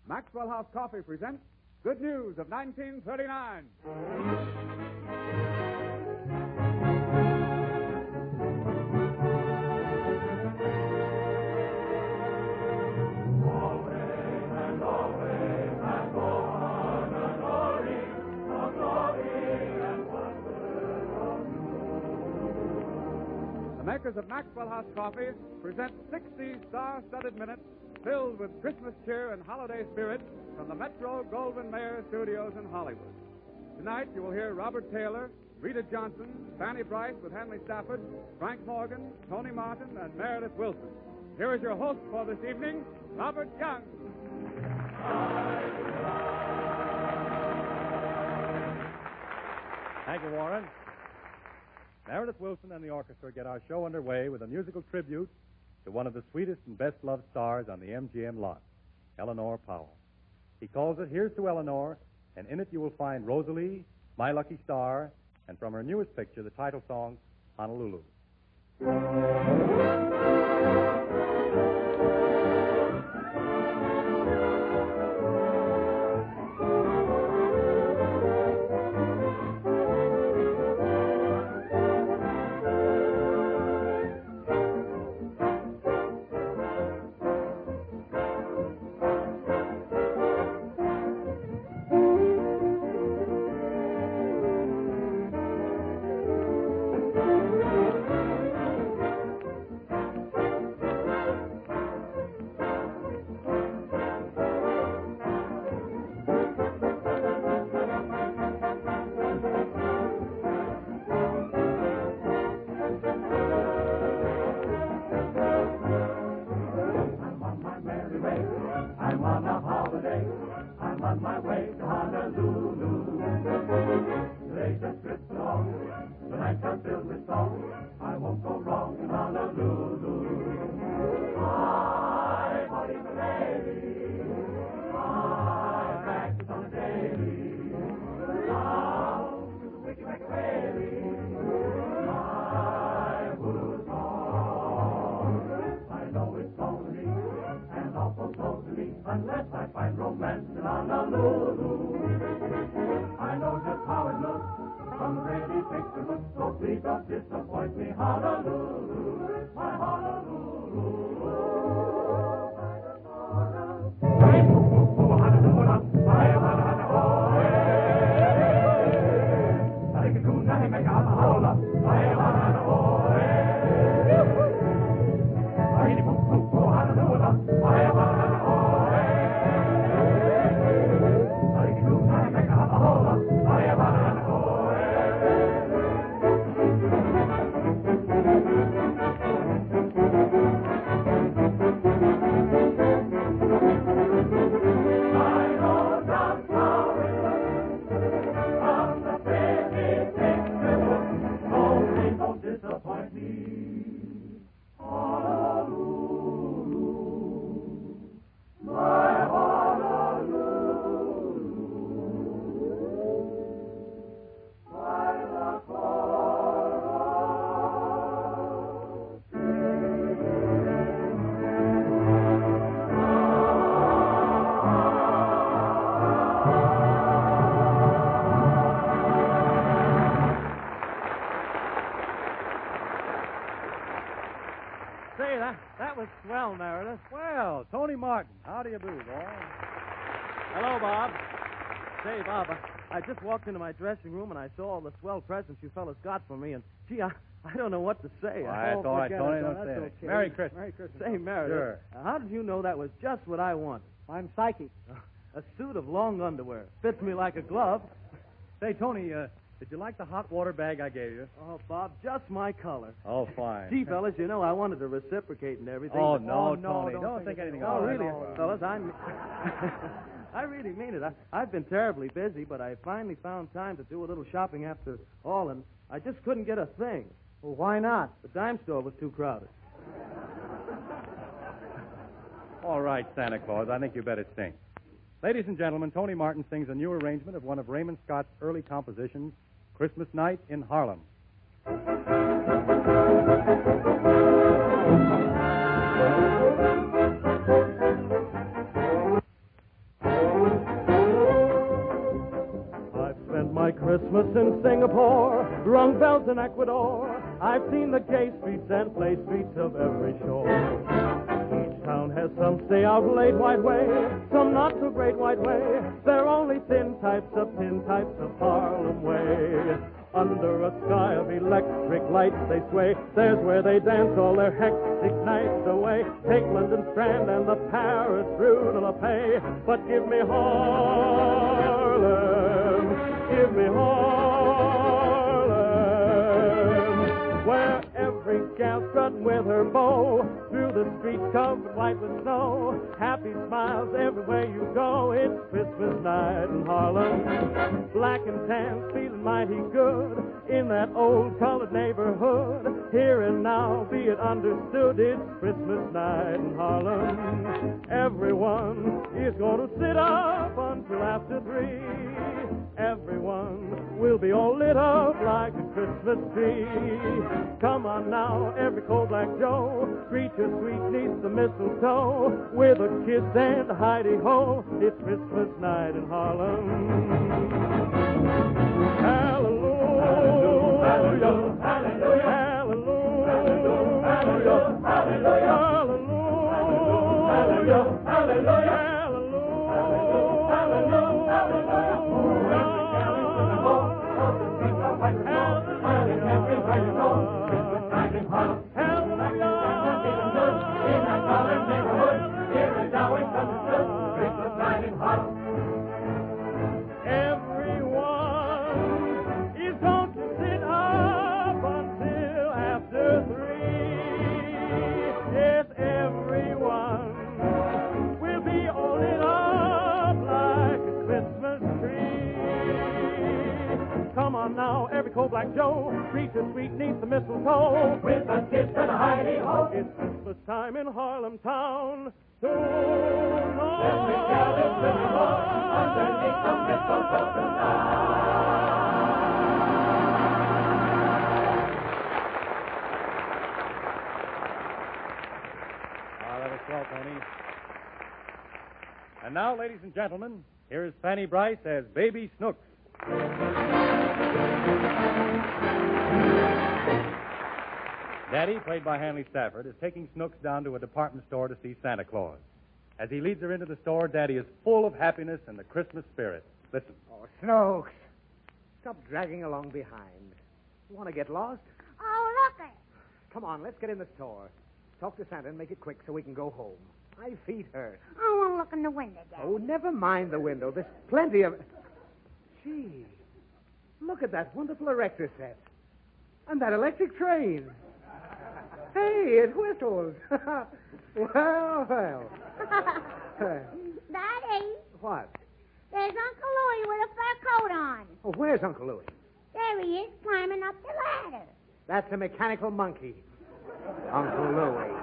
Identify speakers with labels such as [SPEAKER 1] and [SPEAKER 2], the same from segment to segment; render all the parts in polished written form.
[SPEAKER 1] Maxwell House Coffee presents Good News of 1939. The makers of Maxwell House Coffee present 60 star-studded minutes filled with Christmas cheer and holiday spirit from the Metro Goldwyn Mayer Studios in Hollywood. Tonight you will hear Robert Taylor, Rita Johnson, Fanny Brice with Henry Stafford, Frank Morgan, Tony Martin, and Meredith Wilson. Here is your host for this evening, Robert Young.
[SPEAKER 2] Thank you, Warren. Meredith Wilson and the orchestra get our show underway with a musical tribute to one of the sweetest and best-loved stars on the MGM lot, Eleanor Powell. He calls it Here's to Eleanor, and in it you will find Rosalie, My Lucky Star, and from her newest picture, the title song, Honolulu.
[SPEAKER 3] I'm on a holiday. I'm on my way to Honolulu. Today's a trip along. The nights are filled with song. I won't go wrong in Honolulu. I party for lady. I practice on a daily. Now to the wicked whaley. I was wrong. I know it's lonely and awful close to me unless I find romance in Honolulu. I know just how it looks from the pretty picture book, so please don't disappoint me, Honolulu, my Honolulu.
[SPEAKER 4] That was swell, Meredith.
[SPEAKER 2] Well, Tony Martin, how do you do, boy?
[SPEAKER 4] Hello, Bob. Say, Bob, I just walked into my dressing room and I saw all the swell presents you fellas got for me, and, gee, I don't know what to say.
[SPEAKER 2] Why, it's all right, Tony. Don't say
[SPEAKER 4] okay.
[SPEAKER 2] Merry Christmas.
[SPEAKER 4] Merry Christmas. Say, Meredith,
[SPEAKER 2] Sure.
[SPEAKER 4] How did you know that was just what I wanted?
[SPEAKER 5] I'm psychic.
[SPEAKER 4] A suit of long underwear. Fits me like a glove.
[SPEAKER 2] Say, Tony, did you like the hot water bag I gave you?
[SPEAKER 4] Oh, Bob, just my color.
[SPEAKER 2] Oh, fine.
[SPEAKER 4] Gee, fellas, you know I wanted to reciprocate and everything.
[SPEAKER 2] Oh,
[SPEAKER 4] but-
[SPEAKER 2] no,
[SPEAKER 5] no,
[SPEAKER 2] Tony. Don't think anything
[SPEAKER 4] Oh,
[SPEAKER 2] of it.
[SPEAKER 4] really,
[SPEAKER 2] No.
[SPEAKER 4] fellas, I really mean it. I've been terribly busy, but I finally found time to do a little shopping after all, and I just couldn't get a thing.
[SPEAKER 5] Well, why not?
[SPEAKER 4] The dime store was too crowded.
[SPEAKER 2] All right, Santa Claus, I think you better sing. Ladies and gentlemen, Tony Martin sings a new arrangement of one of Raymond Scott's early compositions, Christmas Night in Harlem.
[SPEAKER 4] Christmas in Singapore, rung bells in Ecuador. I've seen the gay streets and play streets of every shore. Each town has some stay out late white way, some not so great white way. They're only thin types of Harlem way. Under a sky of electric lights they sway. There's where they dance all their hectic nights away. Take London Strand and the Paris Rue de la Paix. But give me Harlem, give me Harlem, where every gal strutting with her bow through the streets covered white with snow. Happy smiles everywhere you go. It's Christmas night in Harlem. Black and tan, feeling mighty good in that old colored neighborhood. Here and now, be it understood, it's Christmas night in Harlem. Everyone is going to sit up until after 3. Everyone will be all lit up like a Christmas tree. Come on now, every cold black Joe, greet your sweet niece the mistletoe with a kiss and a hidey-ho. It's Christmas night in Harlem. Hallelujah, hallelujah, hallelujah, hallelujah, hallelujah, hallelujah, hallelujah. Now, every cold black Joe, greet your sweet niece the mistletoe with a kiss and a hidey-ho. It's Christmas time in Harlem town. Tonight. Every gal is living on underneath the mistletoe
[SPEAKER 2] That was swell, Tony. And now, ladies and gentlemen, here is Fanny Bryce as Baby Snooks. Daddy, played by Hanley Stafford, is taking Snooks down to a department store to see Santa Claus. As he leads her into the store, Daddy is full of happiness and the Christmas spirit. Listen.
[SPEAKER 5] Oh, Snooks. Stop dragging along behind. You want to get lost?
[SPEAKER 6] Oh, look it.
[SPEAKER 5] Come on, let's get in the store. Talk to Santa and make it quick so we can go home. My feet hurt.
[SPEAKER 6] I want to look in the window, Dad.
[SPEAKER 5] Oh, never mind the window. There's plenty of... Gee, look at that wonderful erector set. And that electric train. Hey, it whistles. Well.
[SPEAKER 6] Daddy,
[SPEAKER 5] What?
[SPEAKER 6] there's Uncle Louie with a fur coat on.
[SPEAKER 5] Oh, where's Uncle Louie?
[SPEAKER 6] There he is, climbing up the ladder.
[SPEAKER 5] That's a mechanical monkey. Uncle Louie.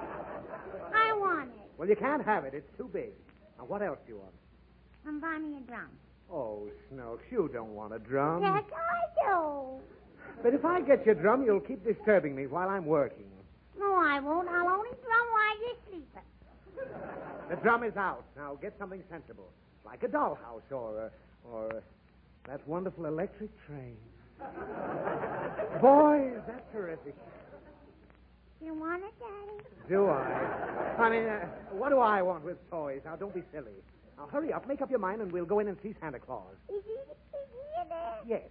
[SPEAKER 6] I want it.
[SPEAKER 5] Well, you can't have it. It's too big. Now, what else do you want?
[SPEAKER 6] And buy me a drum.
[SPEAKER 5] Oh, Snooks, you don't want a drum.
[SPEAKER 6] Yes, I do.
[SPEAKER 5] But if I get your drum, you'll keep disturbing me while I'm working.
[SPEAKER 6] No, I won't. I'll only drum while you're sleeping.
[SPEAKER 5] The drum is out. Now, get something sensible. Like a dollhouse or that wonderful electric train. Boy, is that terrific.
[SPEAKER 6] You want it, Daddy?
[SPEAKER 5] Do I? I mean, what do I want with toys? Now, don't be silly. Now, hurry up, make up your mind, and we'll go in and see Santa Claus.
[SPEAKER 6] Is he here, Dad?
[SPEAKER 5] Yes.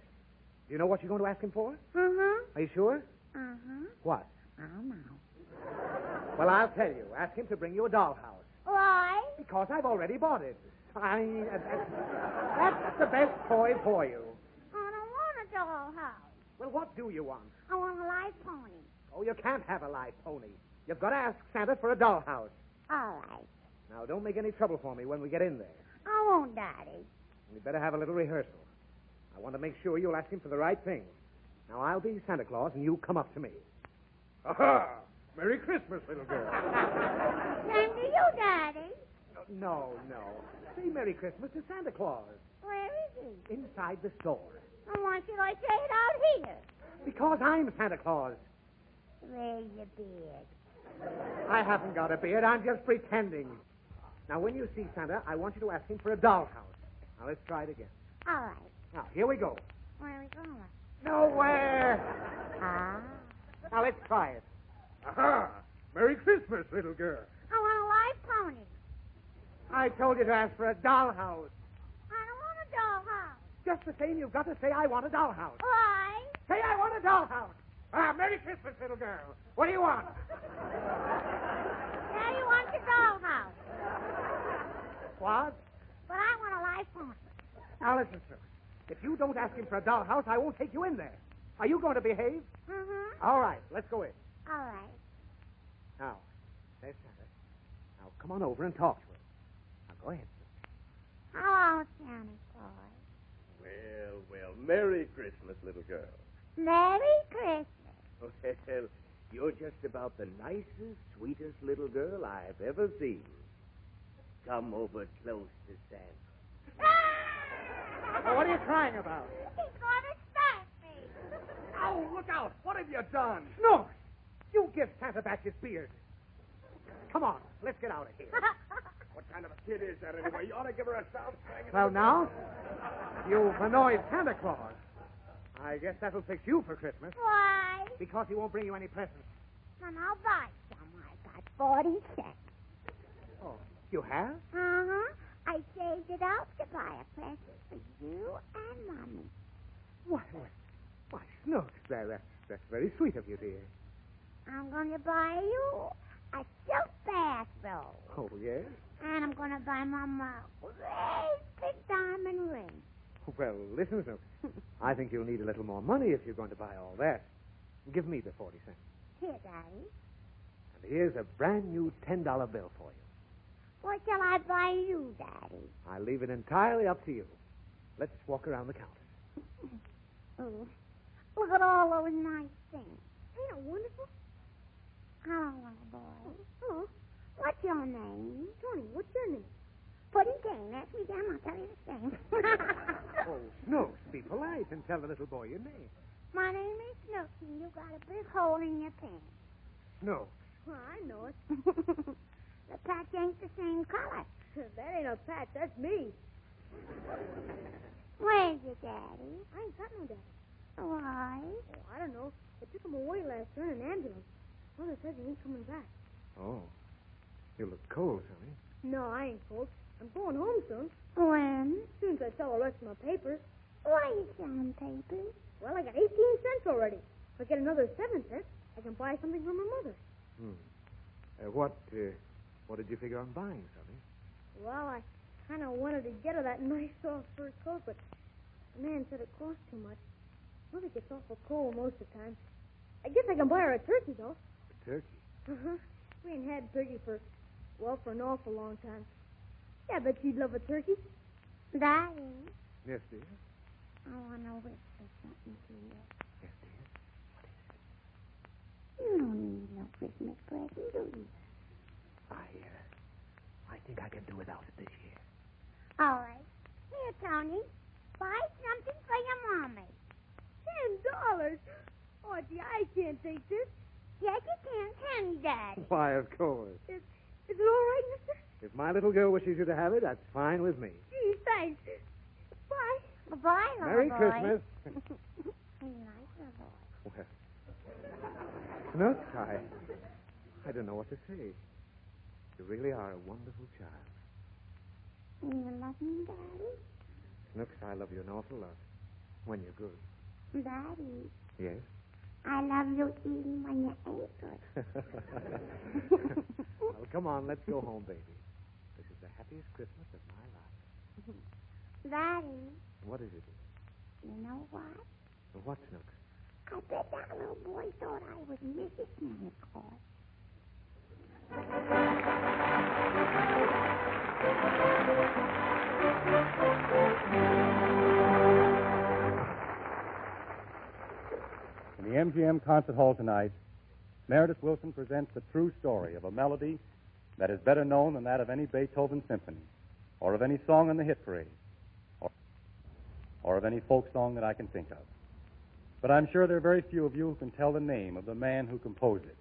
[SPEAKER 5] Do you know what you're going to ask him for?
[SPEAKER 6] Uh-huh.
[SPEAKER 5] Are you sure?
[SPEAKER 6] Uh-huh.
[SPEAKER 5] What?
[SPEAKER 6] I don't know.
[SPEAKER 5] Well, I'll tell you. Ask him to bring you a dollhouse.
[SPEAKER 6] Why?
[SPEAKER 5] Because I've already bought it. I mean, that's the best toy for you.
[SPEAKER 6] I don't want a dollhouse.
[SPEAKER 5] Well, what do you want?
[SPEAKER 6] I want a live pony.
[SPEAKER 5] Oh, you can't have a live pony. You've got to ask Santa for a dollhouse.
[SPEAKER 6] All right.
[SPEAKER 5] Now, don't make any trouble for me when we get in there.
[SPEAKER 6] I won't, Daddy.
[SPEAKER 5] We'd better have a little rehearsal. I want to make sure you'll ask him for the right thing. Now, I'll be Santa Claus, and you come up to me. Aha! Merry Christmas, little girl.
[SPEAKER 6] Same to you, Daddy.
[SPEAKER 5] No. Say Merry Christmas to Santa Claus.
[SPEAKER 6] Where is he?
[SPEAKER 5] Inside the store.
[SPEAKER 6] And why should I say it out here?
[SPEAKER 5] Because I'm Santa Claus.
[SPEAKER 6] Where's your beard?
[SPEAKER 5] I haven't got a beard. I'm just pretending. Now, when you see Santa, I want you to ask him for a dollhouse. Now, let's try it again.
[SPEAKER 6] All right.
[SPEAKER 5] Now, here we go.
[SPEAKER 6] Where are we going?
[SPEAKER 5] Nowhere.
[SPEAKER 6] Ah.
[SPEAKER 5] Now, let's try it. Aha! Merry Christmas, little girl.
[SPEAKER 6] I want a live pony.
[SPEAKER 5] I told you to ask for a dollhouse.
[SPEAKER 6] I don't want a dollhouse.
[SPEAKER 5] Just the same, you've got to say, I want a dollhouse.
[SPEAKER 6] Why?
[SPEAKER 5] Say, I want a dollhouse. Ah, Merry Christmas, little girl. What do you want?
[SPEAKER 6] Daddy wants a dollhouse.
[SPEAKER 5] What?
[SPEAKER 6] But I want a live pony.
[SPEAKER 5] Now, listen, sir. If you don't ask him for a dollhouse, I won't take you in there. Are you going to behave?
[SPEAKER 6] Mm-hmm.
[SPEAKER 5] All right, let's go in.
[SPEAKER 6] All right.
[SPEAKER 5] Now, there's Santa. Now, come on over and talk to him. Now, go ahead, sir.
[SPEAKER 6] Hello, Santa Claus.
[SPEAKER 7] Well, Merry Christmas, little girl.
[SPEAKER 6] Merry Christmas.
[SPEAKER 7] Well, you're just about the nicest, sweetest little girl I've ever seen. Come over close to Santa.
[SPEAKER 5] Now, what are you crying about?
[SPEAKER 6] He's going to spank me.
[SPEAKER 5] Oh, look out. What have you done? No. You give Santa back his beard. Come on, let's get out of here.
[SPEAKER 7] What kind of a kid is that anyway? You ought to give her a south swing.
[SPEAKER 5] Well, now, you've annoyed Santa Claus. I guess that'll fix you for Christmas,
[SPEAKER 6] Why?
[SPEAKER 5] because he won't bring you any presents.
[SPEAKER 6] Then I'll buy some. I got 40 cents.
[SPEAKER 5] Oh, you have?
[SPEAKER 6] Uh-huh. I saved it up to buy a present for you and Mommy.
[SPEAKER 5] Why, Snooks, that's very sweet of you, dear.
[SPEAKER 6] I'm going to buy you a silk bathrobe.
[SPEAKER 5] Oh, yes?
[SPEAKER 6] And I'm going to buy Mama a great big diamond ring.
[SPEAKER 5] Well, listen, Snooks. I think you'll need a little more money if you're going to buy all that. Give me the 40 cents.
[SPEAKER 6] Here, Daddy.
[SPEAKER 5] And here's a brand new $10 bill for you.
[SPEAKER 6] What shall I buy you, Daddy?
[SPEAKER 5] I'll leave it entirely up to you. Let's walk around the counter.
[SPEAKER 6] Oh, look at all those nice things. Ain't it wonderful? Hello, little boy. Oh, what's your name? Tony, what's your name? Pudding Cane. Ask me again, I'll tell you the same.
[SPEAKER 5] Oh, Snooks, be polite and tell the little boy your name.
[SPEAKER 6] My name is Snooky. You got a big hole in your pants.
[SPEAKER 5] Snooks.
[SPEAKER 6] Well, I know it. The patch ain't the same color. That ain't a patch. That's me. Where's your daddy? I ain't got no daddy. Why? Oh, I don't know. They took him away last year in an ambulance. Mother says he ain't coming back.
[SPEAKER 5] Oh, you look cold, Sonny.
[SPEAKER 8] No, I ain't cold. I'm going home soon.
[SPEAKER 6] When?
[SPEAKER 8] As soon as I sell the rest of my papers.
[SPEAKER 6] What are you selling papers?
[SPEAKER 8] Well, I got 18 cents already. If I get another 7 cents, I can buy something for my mother.
[SPEAKER 5] What did you figure on buying, Sonny?
[SPEAKER 8] Well, I kind of wanted to get her that nice soft fur coat, but the man said it cost too much. Mother gets awful cold most of the time. I guess I can buy her a turkey, though.
[SPEAKER 5] A turkey?
[SPEAKER 8] Uh-huh. We ain't had turkey for an awful long time. Yeah, I bet you'd love a turkey.
[SPEAKER 6] Daddy,
[SPEAKER 5] Yes, dear.
[SPEAKER 6] I want to whisper something to you.
[SPEAKER 5] Yes, dear.
[SPEAKER 6] You don't need no Christmas present, do you?
[SPEAKER 5] I think I can do without it this year.
[SPEAKER 6] All right. Here, Tony. Buy something for your mommy.
[SPEAKER 8] $10? Oh, gee, I can't take this.
[SPEAKER 6] Yes, you can you, Daddy?
[SPEAKER 5] Why, of course.
[SPEAKER 8] Is it all right, mister?
[SPEAKER 5] If my little girl wishes you to have it, that's fine with me.
[SPEAKER 8] Gee, thanks. Bye.
[SPEAKER 6] Goodbye, little
[SPEAKER 5] Merry
[SPEAKER 6] boy.
[SPEAKER 5] Christmas.
[SPEAKER 6] He's nice, little boy.
[SPEAKER 5] Well, Snooks, I don't know what to say. You really are a wonderful child.
[SPEAKER 6] You love me, Daddy?
[SPEAKER 5] Snooks, I love you an awful lot. When you're good.
[SPEAKER 6] Daddy,
[SPEAKER 5] Yes?
[SPEAKER 6] I love you even when you ain't good.
[SPEAKER 5] Well, come on, let's go home, baby. This is the happiest Christmas of my life.
[SPEAKER 6] Daddy,
[SPEAKER 5] What is it?
[SPEAKER 6] you know what?
[SPEAKER 5] What, Snooks?
[SPEAKER 6] I bet that little boy thought I was Mrs. Santa Claus.
[SPEAKER 2] In the MGM Concert Hall tonight, Meredith Wilson presents the true story of a melody that is better known than that of any Beethoven symphony, or of any song on the hit parade, or of any folk song that I can think of. But I'm sure there are very few of you who can tell the name of the man who composed it.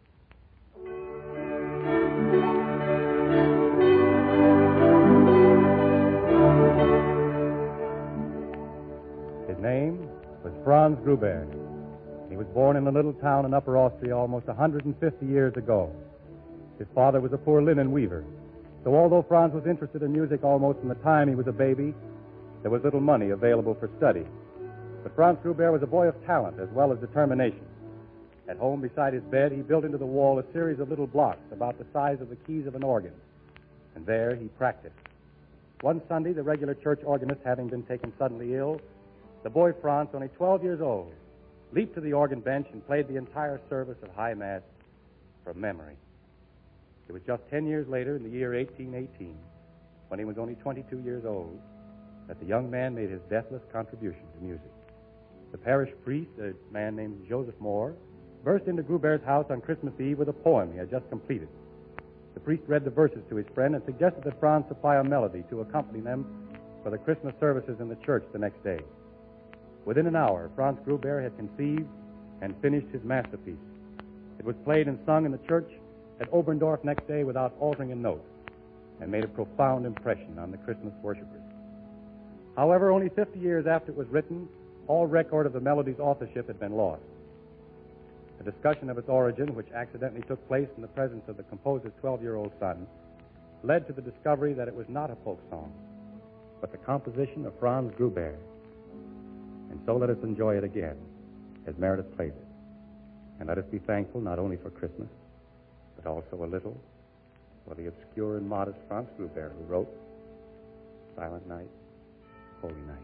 [SPEAKER 2] His name was Franz Gruber. He was born in a little town in Upper Austria almost 150 years ago. His father was a poor linen weaver. So although Franz was interested in music almost from the time he was a baby, there was little money available for study. But Franz Gruber was a boy of talent as well as determination. At home, beside his bed, he built into the wall a series of little blocks about the size of the keys of an organ. And there he practiced. One Sunday, the regular church organist having been taken suddenly ill, the boy Franz, only 12 years old, leaped to the organ bench and played the entire service of High Mass from memory. It was just 10 years later, in the year 1818, when he was only 22 years old, that the young man made his deathless contribution to music. The parish priest, a man named Joseph Moore, burst into Gruber's house on Christmas Eve with a poem he had just completed. The priest read the verses to his friend and suggested that Franz supply a melody to accompany them for the Christmas services in the church the next day. Within an hour, Franz Gruber had conceived and finished his masterpiece. It was played and sung in the church at Oberndorf next day without altering a note, and made a profound impression on the Christmas worshipers. However, only 50 years after it was written, all record of the melody's authorship had been lost. A discussion of its origin, which accidentally took place in the presence of the composer's 12-year-old son, led to the discovery that it was not a folk song, but the composition of Franz Gruber. And so let us enjoy it again, as Meredith plays it. And let us be thankful not only for Christmas, but also a little for the obscure and modest Franz Gruber, who wrote Silent Night, Holy Night.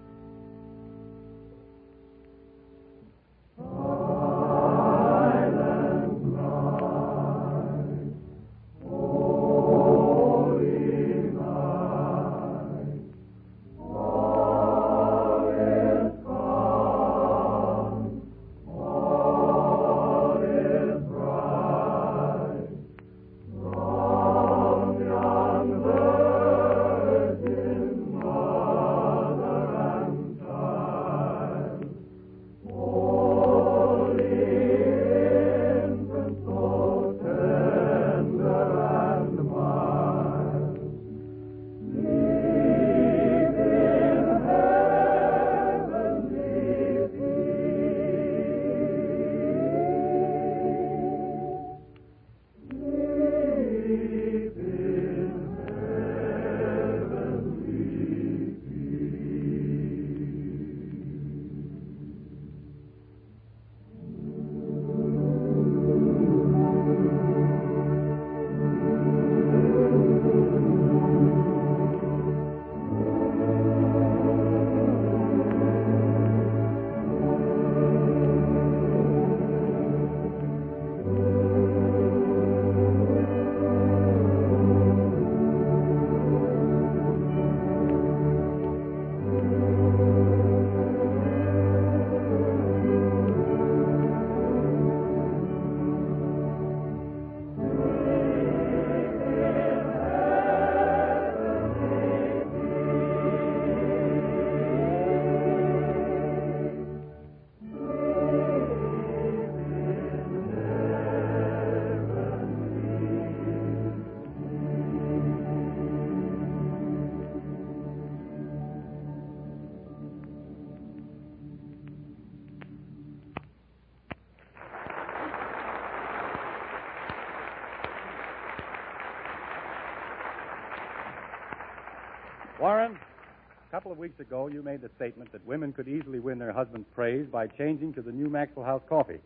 [SPEAKER 2] Warren, a couple of weeks ago, you made the statement that women could easily win their husband's praise by changing to the new Maxwell House coffee.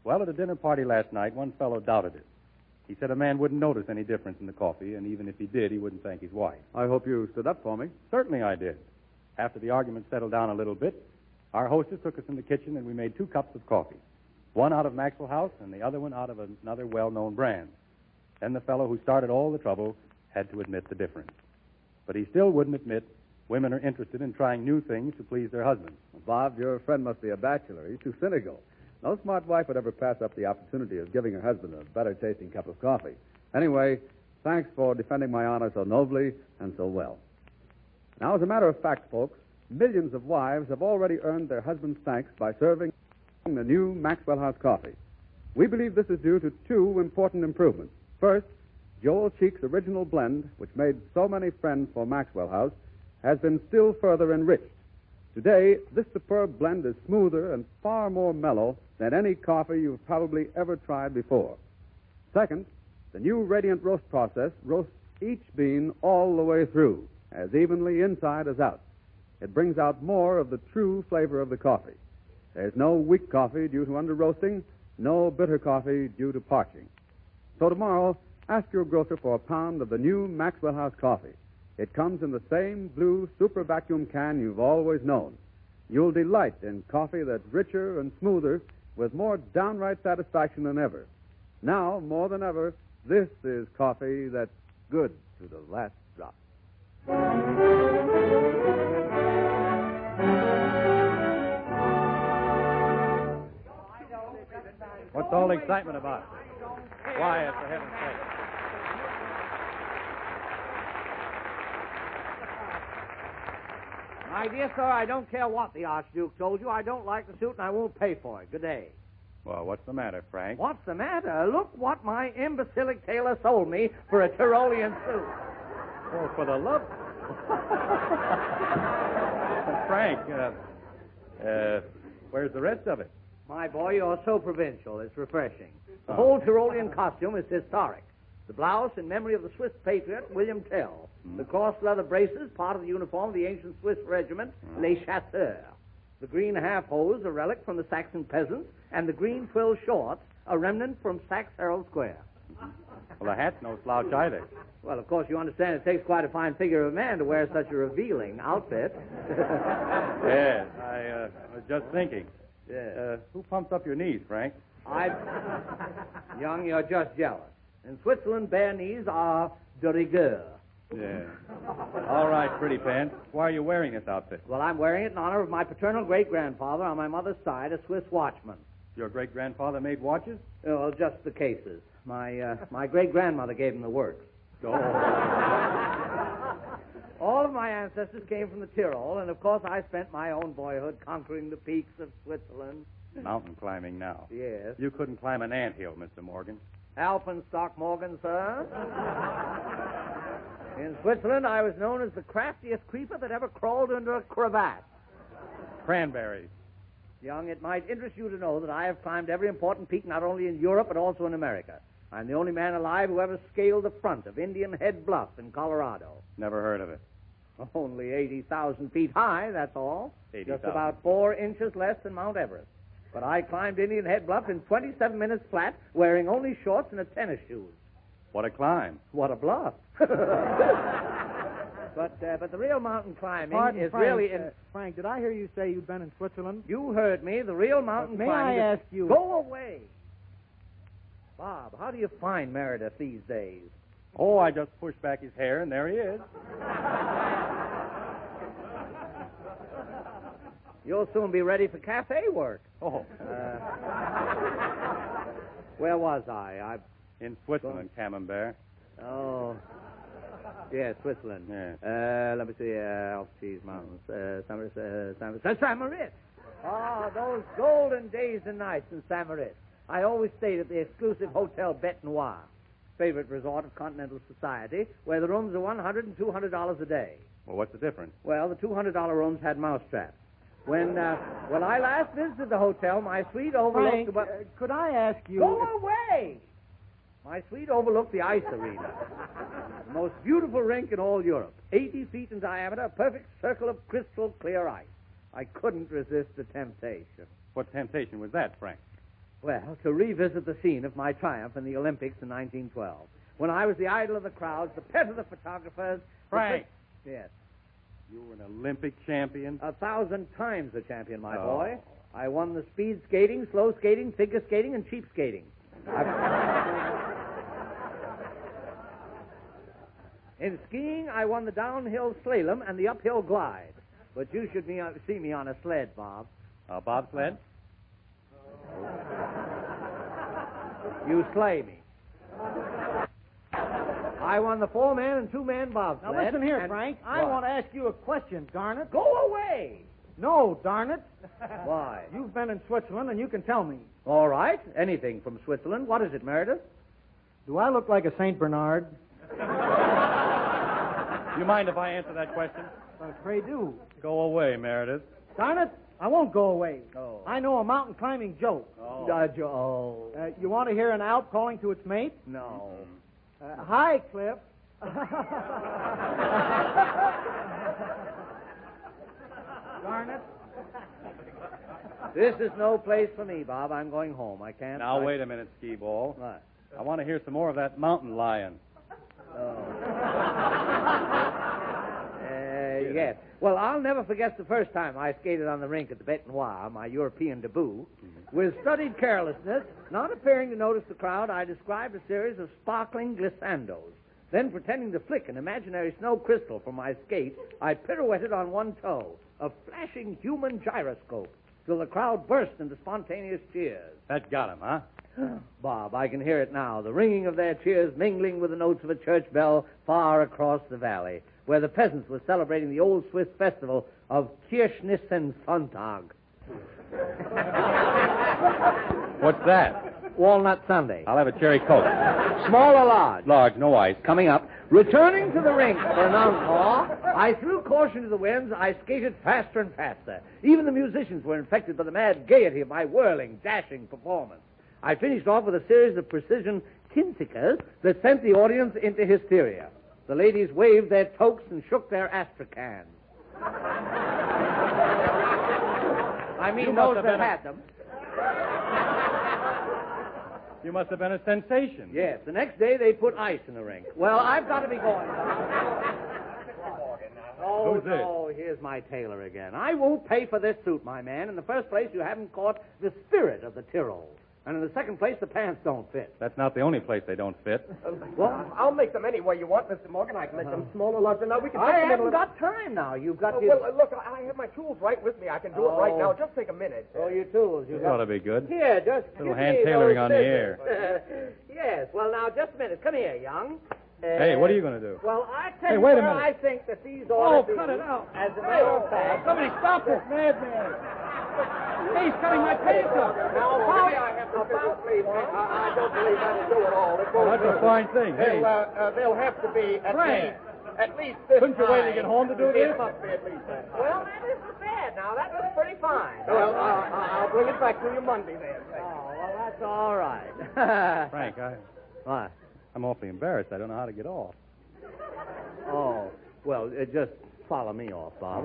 [SPEAKER 2] Well, at a dinner party last night, one fellow doubted it. He said a man wouldn't notice any difference in the coffee, and even if he did, he wouldn't thank his wife.
[SPEAKER 1] I hope you stood up for me.
[SPEAKER 2] Certainly I did. After the argument settled down a little bit, our hostess took us in the kitchen and we made 2 cups of coffee. One out of Maxwell House and the other one out of another well-known brand. Then the fellow who started all the trouble had to admit the difference. But he still wouldn't admit women are interested in trying new things to please their husbands.
[SPEAKER 1] Bob, your friend must be a bachelor. He's too cynical. No smart wife would ever pass up the opportunity of giving her husband a better-tasting cup of coffee. Anyway, thanks for defending my honor so nobly and so well. Now, as a matter of fact, folks, millions of wives have already earned their husband's thanks by serving the new Maxwell House coffee. We believe this is due to 2 important improvements. First, Joel Cheek's original blend, which made so many friends for Maxwell House, has been still further enriched. Today, this superb blend is smoother and far more mellow than any coffee you've probably ever tried before. Second, the new Radiant Roast process roasts each bean all the way through, as evenly inside as out. It brings out more of the true flavor of the coffee. There's no weak coffee due to under-roasting, no bitter coffee due to parching. So tomorrow, ask your grocer for a pound of the new Maxwell House coffee. It comes in the same blue super vacuum can you've always known. You'll delight in coffee that's richer and smoother with more downright satisfaction than ever. Now, more than ever, this is coffee that's good to the last drop.
[SPEAKER 2] What's all the excitement about? Quiet, for heaven's sake.
[SPEAKER 7] My dear sir, I don't care what the Archduke told you. I don't like the suit, and I won't pay for it. Good day.
[SPEAKER 2] Well, what's the matter, Frank?
[SPEAKER 7] What's the matter? Look what my imbecilic tailor sold me for a Tyrolean suit.
[SPEAKER 2] Oh, for the love... Frank, where's the rest of it?
[SPEAKER 7] My boy, you're so provincial. It's refreshing. The whole Tyrolean costume is historic. The blouse in memory of the Swiss patriot, William Tell. The cross leather braces, part of the uniform of the ancient Swiss regiment, Les Chasseurs. The green half-hose, a relic from the Saxon peasants, and the green twill shorts, a remnant from Saxe Herald Square.
[SPEAKER 2] Well, the hat's no slouch either.
[SPEAKER 7] Well, of course, you understand it takes quite a fine figure of a man to wear such a revealing outfit.
[SPEAKER 2] Yes, I was just thinking.
[SPEAKER 7] Yeah.
[SPEAKER 2] Who pumps up your knees, Frank?
[SPEAKER 7] Young, you're just jealous. In Switzerland, bare knees are de rigueur.
[SPEAKER 2] Yeah. All right, pretty pants. Why are you wearing this outfit?
[SPEAKER 7] Well, I'm wearing it in honor of my paternal great-grandfather on my mother's side, a Swiss watchman.
[SPEAKER 2] Your great-grandfather made watches?
[SPEAKER 7] Well, just the cases. My great-grandmother gave him the works.
[SPEAKER 2] Oh.
[SPEAKER 7] All of my ancestors came from the Tyrol, and of course I spent my own boyhood conquering the peaks of Switzerland.
[SPEAKER 2] Mountain climbing now.
[SPEAKER 7] Yes.
[SPEAKER 2] You couldn't climb an anthill, Mr. Morgan.
[SPEAKER 7] Alpenstock Morgan, sir. In Switzerland, I was known as the craftiest creeper that ever crawled under a cravat.
[SPEAKER 2] Cranberries.
[SPEAKER 7] Young, it might interest you to know that I have climbed every important peak not only in Europe but also in America. I'm the only man alive who ever scaled the front of Indian Head Bluff in Colorado.
[SPEAKER 2] Never heard of it.
[SPEAKER 7] Only 80,000 feet high, that's all.
[SPEAKER 2] 80,000.
[SPEAKER 7] Just about 4 inches less than Mount Everest. But I climbed Indian Head Bluff in 27 minutes flat, wearing only shorts and a tennis shoes.
[SPEAKER 2] What a climb.
[SPEAKER 7] What a bluff. But the real mountain climbing is
[SPEAKER 5] Frank,
[SPEAKER 7] really...
[SPEAKER 5] Frank, did I hear you say you'd been in Switzerland?
[SPEAKER 7] You heard me. The real mountain
[SPEAKER 5] May
[SPEAKER 7] climbing...
[SPEAKER 5] I ask you...
[SPEAKER 7] Go away. Bob, how do you find Meredith these days?
[SPEAKER 2] Oh, I just pushed back his hair, and there he is.
[SPEAKER 7] You'll soon be ready for cafe work.
[SPEAKER 2] Oh.
[SPEAKER 7] Where was I?
[SPEAKER 2] In Switzerland, Camembert.
[SPEAKER 7] Oh. Yeah, Switzerland.
[SPEAKER 2] Yeah.
[SPEAKER 7] Let me see. Alps Cheese Mountains. Saint-Moritz. Oh, those golden days and nights in Saint-Moritz. I always stayed at the exclusive Hotel Bête Noire, favorite resort of continental society, where the rooms are $100 and $200 a day.
[SPEAKER 2] Well, what's the difference?
[SPEAKER 7] Well, the $200 rooms had mousetraps. When I last visited the hotel, my suite overlooked...
[SPEAKER 5] Frank, could I ask you...
[SPEAKER 7] Go away! My suite overlooked the ice arena. The most beautiful rink in all Europe. 80 feet in diameter, a perfect circle of crystal clear ice. I couldn't resist the temptation.
[SPEAKER 2] What temptation was that, Frank?
[SPEAKER 7] Well, to revisit the scene of my triumph in the Olympics in 1912, when I was the idol of the crowds, the pet of the photographers...
[SPEAKER 2] Frank!
[SPEAKER 7] Yes.
[SPEAKER 2] You were an Olympic champion?
[SPEAKER 7] 1,000 times a champion, my boy. I won the speed skating, slow skating, figure skating, and cheap skating. In skiing, I won the downhill slalom and the uphill glide. But you should see me on a sled, Bob.
[SPEAKER 2] A bobsled?
[SPEAKER 7] You slay me. I won the 4-man and 2-man bobsled.
[SPEAKER 5] Now, listen here,
[SPEAKER 7] and...
[SPEAKER 5] Frank. I want to ask you a question, darn it.
[SPEAKER 7] Go away!
[SPEAKER 5] No, darn it.
[SPEAKER 7] Why?
[SPEAKER 5] You've been in Switzerland, and you can tell me.
[SPEAKER 7] All right. Anything from Switzerland. What is it, Meredith?
[SPEAKER 5] Do I look like a St. Bernard?
[SPEAKER 2] You mind if I answer that question?
[SPEAKER 5] Pray do.
[SPEAKER 2] Go away, Meredith.
[SPEAKER 5] Darn it, I won't go away.
[SPEAKER 7] Oh.
[SPEAKER 5] I know a mountain climbing joke.
[SPEAKER 7] Oh.
[SPEAKER 5] You want to hear an Alp calling to its mate?
[SPEAKER 7] No.
[SPEAKER 5] Hi, Cliff. Darn it.
[SPEAKER 7] This is no place for me, Bob. I'm going home. I can't.
[SPEAKER 2] Now, wait a minute, Skee-Ball.
[SPEAKER 7] What?
[SPEAKER 2] I want to hear some more of that mountain lion.
[SPEAKER 7] Yes. Well, I'll never forget the first time I skated on the rink at the Bête Noire, my European debut. With studied carelessness, not appearing to notice the crowd, I described a series of sparkling glissandos. Then, pretending to flick an imaginary snow crystal from my skate, I pirouetted on one toe, a flashing human gyroscope, till the crowd burst into spontaneous cheers.
[SPEAKER 2] That got him, huh?
[SPEAKER 7] Bob, I can hear it now, the ringing of their cheers mingling with the notes of a church bell far across the valley, where the peasants were celebrating the old Swiss festival of Kirchnissen-Sonntag.
[SPEAKER 2] What's that?
[SPEAKER 7] Walnut Sunday.
[SPEAKER 2] I'll have a cherry coke.
[SPEAKER 7] Small or large?
[SPEAKER 2] Large, no ice.
[SPEAKER 7] Coming up. Returning to the rink for an encore, I threw caution to the winds. I skated faster and faster. Even the musicians were infected by the mad gaiety of my whirling, dashing performance. I finished off with a series of precision tinsikas that sent the audience into hysteria. The ladies waved their toques and shook their astracans. I mean those that had them.
[SPEAKER 2] You must have been a sensation.
[SPEAKER 7] Yes, the next day they put ice in the rink. Well, I've got to be going.
[SPEAKER 2] Who's this?
[SPEAKER 7] Oh, here's my tailor again. I won't pay for this suit, my man. In the first place, you haven't caught the spirit of the Tyrol. And in the second place, the pants don't fit.
[SPEAKER 2] That's not the only place they don't fit.
[SPEAKER 7] Well,
[SPEAKER 9] I'll make them any way you want, Mr. Morgan. I can make them small or larger. Now, we can
[SPEAKER 7] I
[SPEAKER 9] take them in a
[SPEAKER 7] haven't
[SPEAKER 9] little...
[SPEAKER 7] got time now. You've got to...
[SPEAKER 9] Well, look, I have my tools right with me. I can do it right now. Just take a minute.
[SPEAKER 7] Oh, your tools.
[SPEAKER 2] This ought to be good.
[SPEAKER 7] Here, just
[SPEAKER 2] Little
[SPEAKER 7] give
[SPEAKER 2] hand
[SPEAKER 7] me
[SPEAKER 2] tailoring
[SPEAKER 7] those
[SPEAKER 2] on the
[SPEAKER 7] scissors.
[SPEAKER 2] air.
[SPEAKER 7] Yes, well, now, just a minute. Come here, young.
[SPEAKER 2] Hey, what are you going to do?
[SPEAKER 7] Well, I tell
[SPEAKER 2] Hey,
[SPEAKER 7] you
[SPEAKER 2] wait a
[SPEAKER 7] where
[SPEAKER 2] minute.
[SPEAKER 7] I think that these ought to be...
[SPEAKER 5] cut it out.
[SPEAKER 7] As a matter of fact...
[SPEAKER 5] Somebody stop this madman. Hey, he's cutting my pants up.
[SPEAKER 7] Now,
[SPEAKER 9] Maybe I have to sleep. I don't believe that'll do it all. It
[SPEAKER 2] Oh,
[SPEAKER 9] won't
[SPEAKER 2] that's a
[SPEAKER 9] do.
[SPEAKER 2] fine thing. Hey,
[SPEAKER 9] They'll have to be
[SPEAKER 5] Frank.
[SPEAKER 9] at least this
[SPEAKER 2] couldn't you wait to
[SPEAKER 9] high.
[SPEAKER 2] get home to do this?
[SPEAKER 9] It must be at least that high.
[SPEAKER 7] Well, that isn't bad. Now, that was pretty fine.
[SPEAKER 9] Well, I'll bring it back to you Monday then.
[SPEAKER 7] Oh, well, that's all right.
[SPEAKER 2] Frank,
[SPEAKER 7] What?
[SPEAKER 2] I'm awfully embarrassed. I don't know how to get off.
[SPEAKER 7] Oh, well, just follow me off, Bob.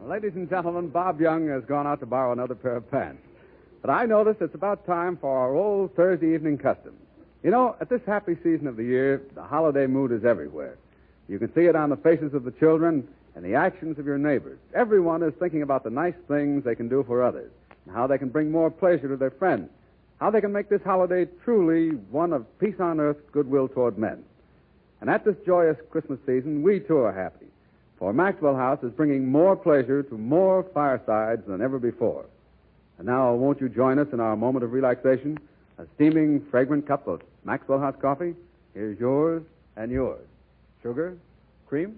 [SPEAKER 1] Ladies and gentlemen, Bob Young has gone out to borrow another pair of pants. But I noticed it's about time for our old Thursday evening custom. You know, at this happy season of the year, the holiday mood is everywhere. You can see it on the faces of the children and the actions of your neighbors. Everyone is thinking about the nice things they can do for others, and how they can bring more pleasure to their friends, how they can make this holiday truly one of peace on earth, goodwill toward men. And at this joyous Christmas season, we too are happy, for Maxwell House is bringing more pleasure to more firesides than ever before. And now, won't you join us in our moment of relaxation? A steaming, fragrant cup of Maxwell House coffee. Here's yours and yours. Sugar? Cream?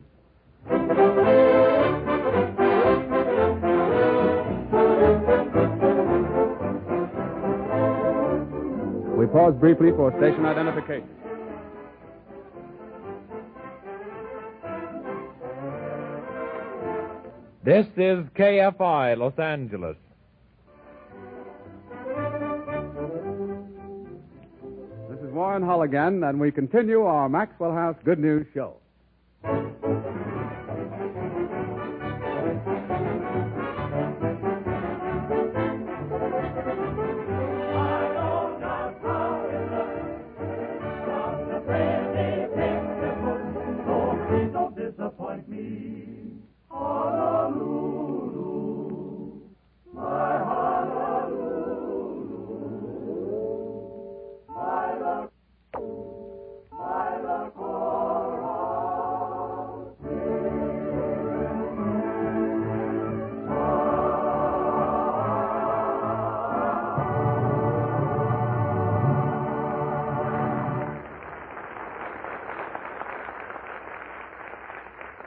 [SPEAKER 1] We pause briefly for station identification.
[SPEAKER 10] This is KFI, Los Angeles.
[SPEAKER 1] This is Warren Hull again, and we continue our Maxwell House Good News Show.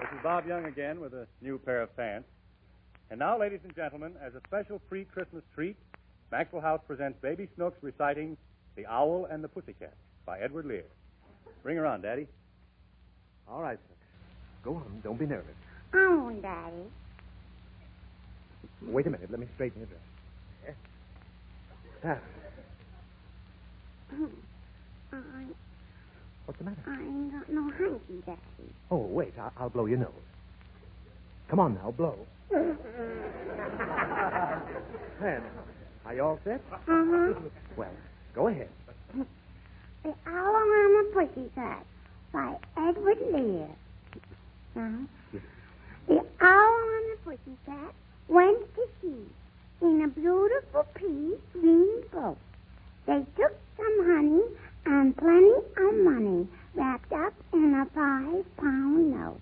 [SPEAKER 2] This is Bob Young again with a new pair of pants. And now, ladies and gentlemen, as a special pre-Christmas treat, Maxwell House presents Baby Snooks reciting The Owl and the Pussycat by Edward Lear. Bring her on, Daddy.
[SPEAKER 5] All right, sir. Go on. Don't be nervous.
[SPEAKER 6] Oh, Daddy.
[SPEAKER 5] Wait a minute. Let me straighten your dress. Yes. What's the matter?
[SPEAKER 6] I ain't got no hanky, Daddy.
[SPEAKER 5] Oh, wait. I'll blow your nose. Come on now, blow. Then, are you all set?
[SPEAKER 6] Uh-huh.
[SPEAKER 5] Well, go ahead.
[SPEAKER 6] The Owl and the Pussycat by Edward Lear. The Owl and the Pussycat went to sea in a beautiful pea green boat. They took some honey and plenty of money wrapped up in a 5-pound note.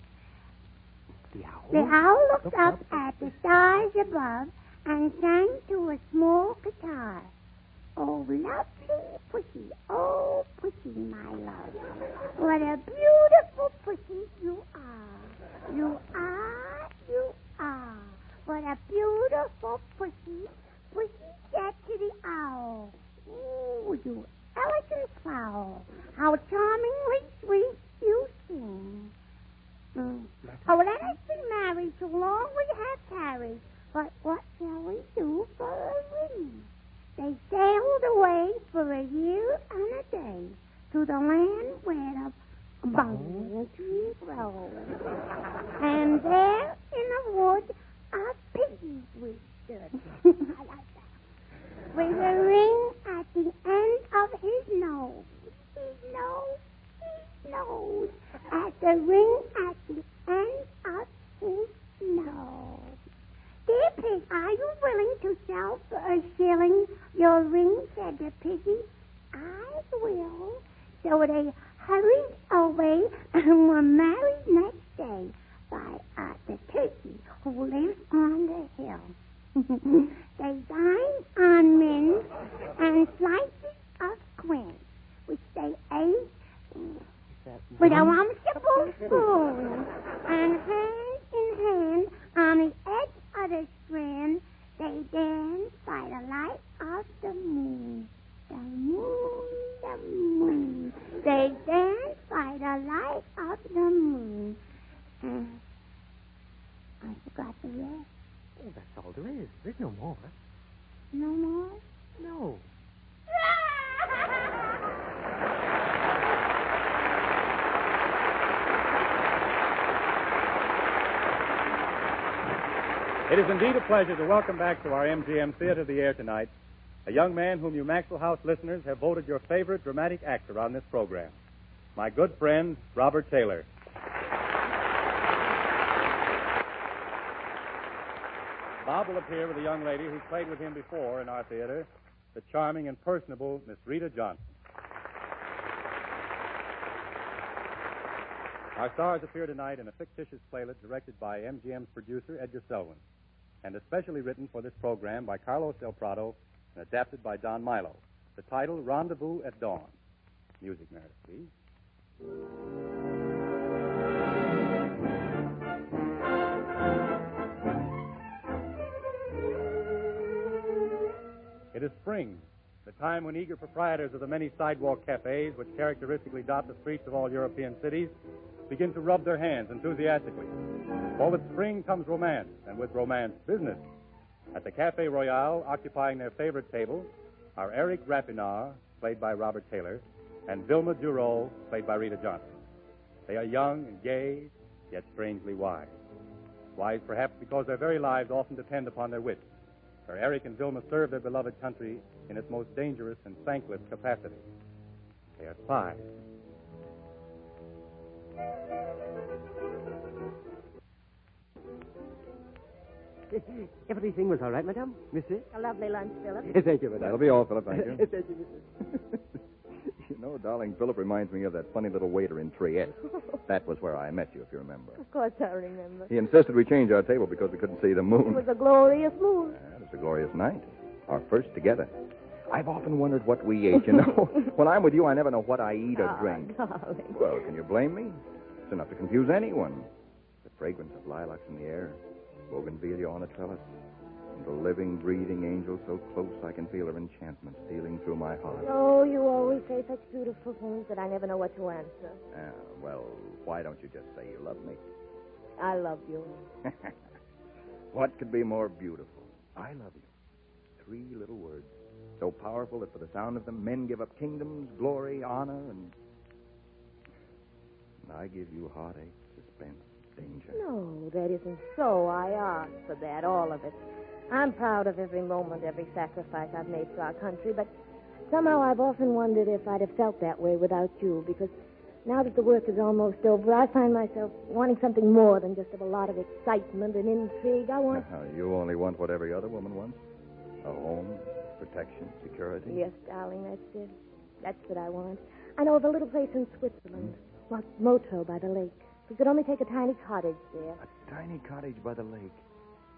[SPEAKER 6] The owl looked up at the stars above and sang to a small guitar. Oh, lovely pussy, oh, pussy, my love. What a beautiful pussy you are. You are, you are. What a beautiful pussy. Pussy said to the owl. Oh, you elegant fowl. How charmingly sweet you sing. Oh, let us be married so long we have tarried. But what shall we do for a ring? They sailed away for a year and a day to the land where the bone tree grows. And there in the wood a piggy stood. I like that. With a ring at the end of his nose. His nose. At the ring at the end of his nose. Dear pig, are you willing to sell for a shilling your ring? Said the piggy. I will. So they hurried away and were married next day by the turkey who lives on the hill. They dined on mince and slices of quince, which they ate with a wonderful spoon. And hand in hand on the edge of the strand, they danced by the light of the moon. The moon, the moon. They danced by the light of the moon. And I forgot the rest.
[SPEAKER 5] Oh, that's all there is. There's no more.
[SPEAKER 6] No more?
[SPEAKER 5] No.
[SPEAKER 2] It is indeed a pleasure to welcome back to our MGM Theater the air tonight a young man whom you Maxwell House listeners have voted your favorite dramatic actor on this program, my good friend, Robert Taylor. Bob will appear with a young lady who's played with him before in our theater, the charming and personable Miss Rita Johnson. Our stars appear tonight in a fictitious playlet directed by MGM's producer, Edgar Selwyn, and especially written for this program by Carlos Del Prado and adapted by Don Milo. The title, Rendezvous at Dawn. Music, Meredith, please. It is spring, the time when eager proprietors of the many sidewalk cafes which characteristically dot the streets of all European cities begin to rub their hands enthusiastically. For with spring comes romance, and with romance, business. At the Cafe Royale, occupying their favorite table, are Eric Rapinard, played by Robert Taylor, and Vilma Duro, played by Rita Johnson. They are young and gay, yet strangely wise. Wise perhaps because their very lives often depend upon their wits. For Eric and Vilma serve their beloved country in its most dangerous and thankless capacity. They are spies.
[SPEAKER 5] Everything was all right, madame? Monsieur?
[SPEAKER 8] A lovely lunch, Philip.
[SPEAKER 5] Thank you, madame.
[SPEAKER 11] That'll be all, Philip, thank you.
[SPEAKER 5] Thank you, monsieur.
[SPEAKER 11] You know, darling, Philip reminds me of that funny little waiter in Trieste. That was where I met you, if you remember.
[SPEAKER 8] Of course I remember.
[SPEAKER 11] He insisted we change our table because we couldn't see the moon.
[SPEAKER 8] It was a glorious moon.
[SPEAKER 11] It was a glorious night. Our first together. I've often wondered what we ate, you know. When I'm with you, I never know what I eat or drink.
[SPEAKER 8] Darling.
[SPEAKER 11] Well, can you blame me? It's enough to confuse anyone. The fragrance of lilacs in the air, bougainvillea on a trellis, and a living, breathing angel so close I can feel her enchantment stealing through my heart.
[SPEAKER 12] Oh, you always say such beautiful things that I never know what to answer.
[SPEAKER 11] Well, why don't you just say you love me?
[SPEAKER 12] I love you.
[SPEAKER 11] What could be more beautiful? I love you. 3 little words, so powerful that for the sound of them, men give up kingdoms, glory, honor, and I give you heartache, suspense, danger.
[SPEAKER 12] No, that isn't so. I asked for that, all of it. I'm proud of every moment, every sacrifice I've made for our country, but somehow I've often wondered if I'd have felt that way without you, because now that the work is almost over, I find myself wanting something more than just a lot of excitement and intrigue. I want...
[SPEAKER 11] You only want what every other woman wants? A home, protection, security?
[SPEAKER 12] Yes, darling, that's it. That's what I want. I know of a little place in Switzerland, like Moto by the lake. We could only take a tiny cottage there.
[SPEAKER 11] A tiny cottage by the lake.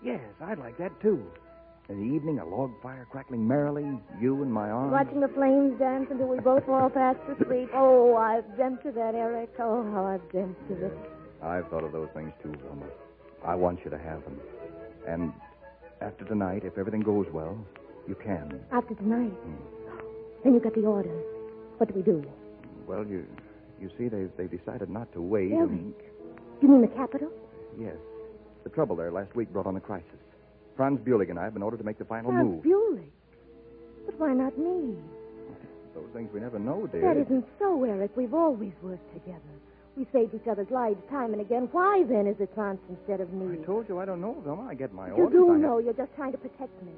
[SPEAKER 11] Yes, I'd like that, too. In the evening, a log fire crackling merrily, you in my arms.
[SPEAKER 12] Watching the flames dance until we both fall fast asleep. Oh, I've dreamt of that, Eric. Oh, how I've dreamt of it.
[SPEAKER 11] I've thought of those things, too, Wilma. I want you to have them. And after tonight, if everything goes well, you can.
[SPEAKER 12] After tonight? Then you got the order. What do we do?
[SPEAKER 11] Well, you see, they've decided not to wait.
[SPEAKER 12] Eric,
[SPEAKER 11] And...
[SPEAKER 12] you mean the capital?
[SPEAKER 11] Yes. The trouble there last week brought on a crisis. Franz Bulig and I have been ordered to make the final move.
[SPEAKER 12] Franz Bulig? But why not me?
[SPEAKER 11] Those things we never know, dear.
[SPEAKER 12] That isn't so, Eric. We've always worked together. We saved each other's lives time and again. Why, then, is it Franz instead of me?
[SPEAKER 11] I told you I don't know, Velma. I get my
[SPEAKER 12] You
[SPEAKER 11] orders.
[SPEAKER 12] do know. You're just trying to protect me.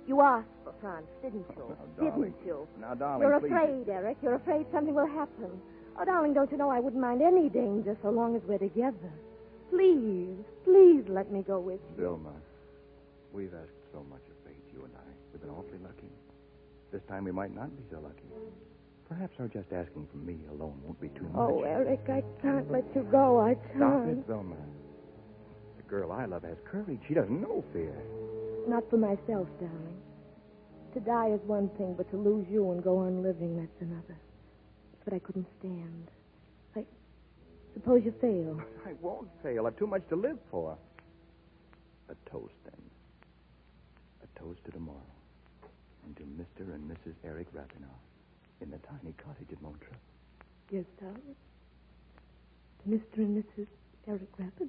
[SPEAKER 12] You asked for Franz, didn't you?
[SPEAKER 11] Now, darling.
[SPEAKER 12] Didn't you?
[SPEAKER 11] Now, darling,
[SPEAKER 12] You're
[SPEAKER 11] please.
[SPEAKER 12] afraid, Eric. You're afraid something will happen. Oh, darling, don't you know I wouldn't mind any danger so long as we're together. Please, please let me go with you.
[SPEAKER 11] Vilma, we've asked so much of fate, you and I. We've been awfully lucky. This time we might not be so lucky. Perhaps our just asking for me alone won't be too much.
[SPEAKER 12] Oh, Eric, I can't let you go. I can't.
[SPEAKER 11] Stop it, Vilma. The girl I love has courage. She doesn't know fear.
[SPEAKER 12] Not for myself, darling. To die is one thing, but to lose you and go on living, that's another. It's what I couldn't stand. Suppose you fail.
[SPEAKER 11] I won't fail. I've too much to live for. A toast, then. A toast to tomorrow. And to Mr. and Mrs. Eric Rapinoff in the tiny cottage at Montreux.
[SPEAKER 12] Yes, darling. To Mr. and Mrs. Eric Rapinoff.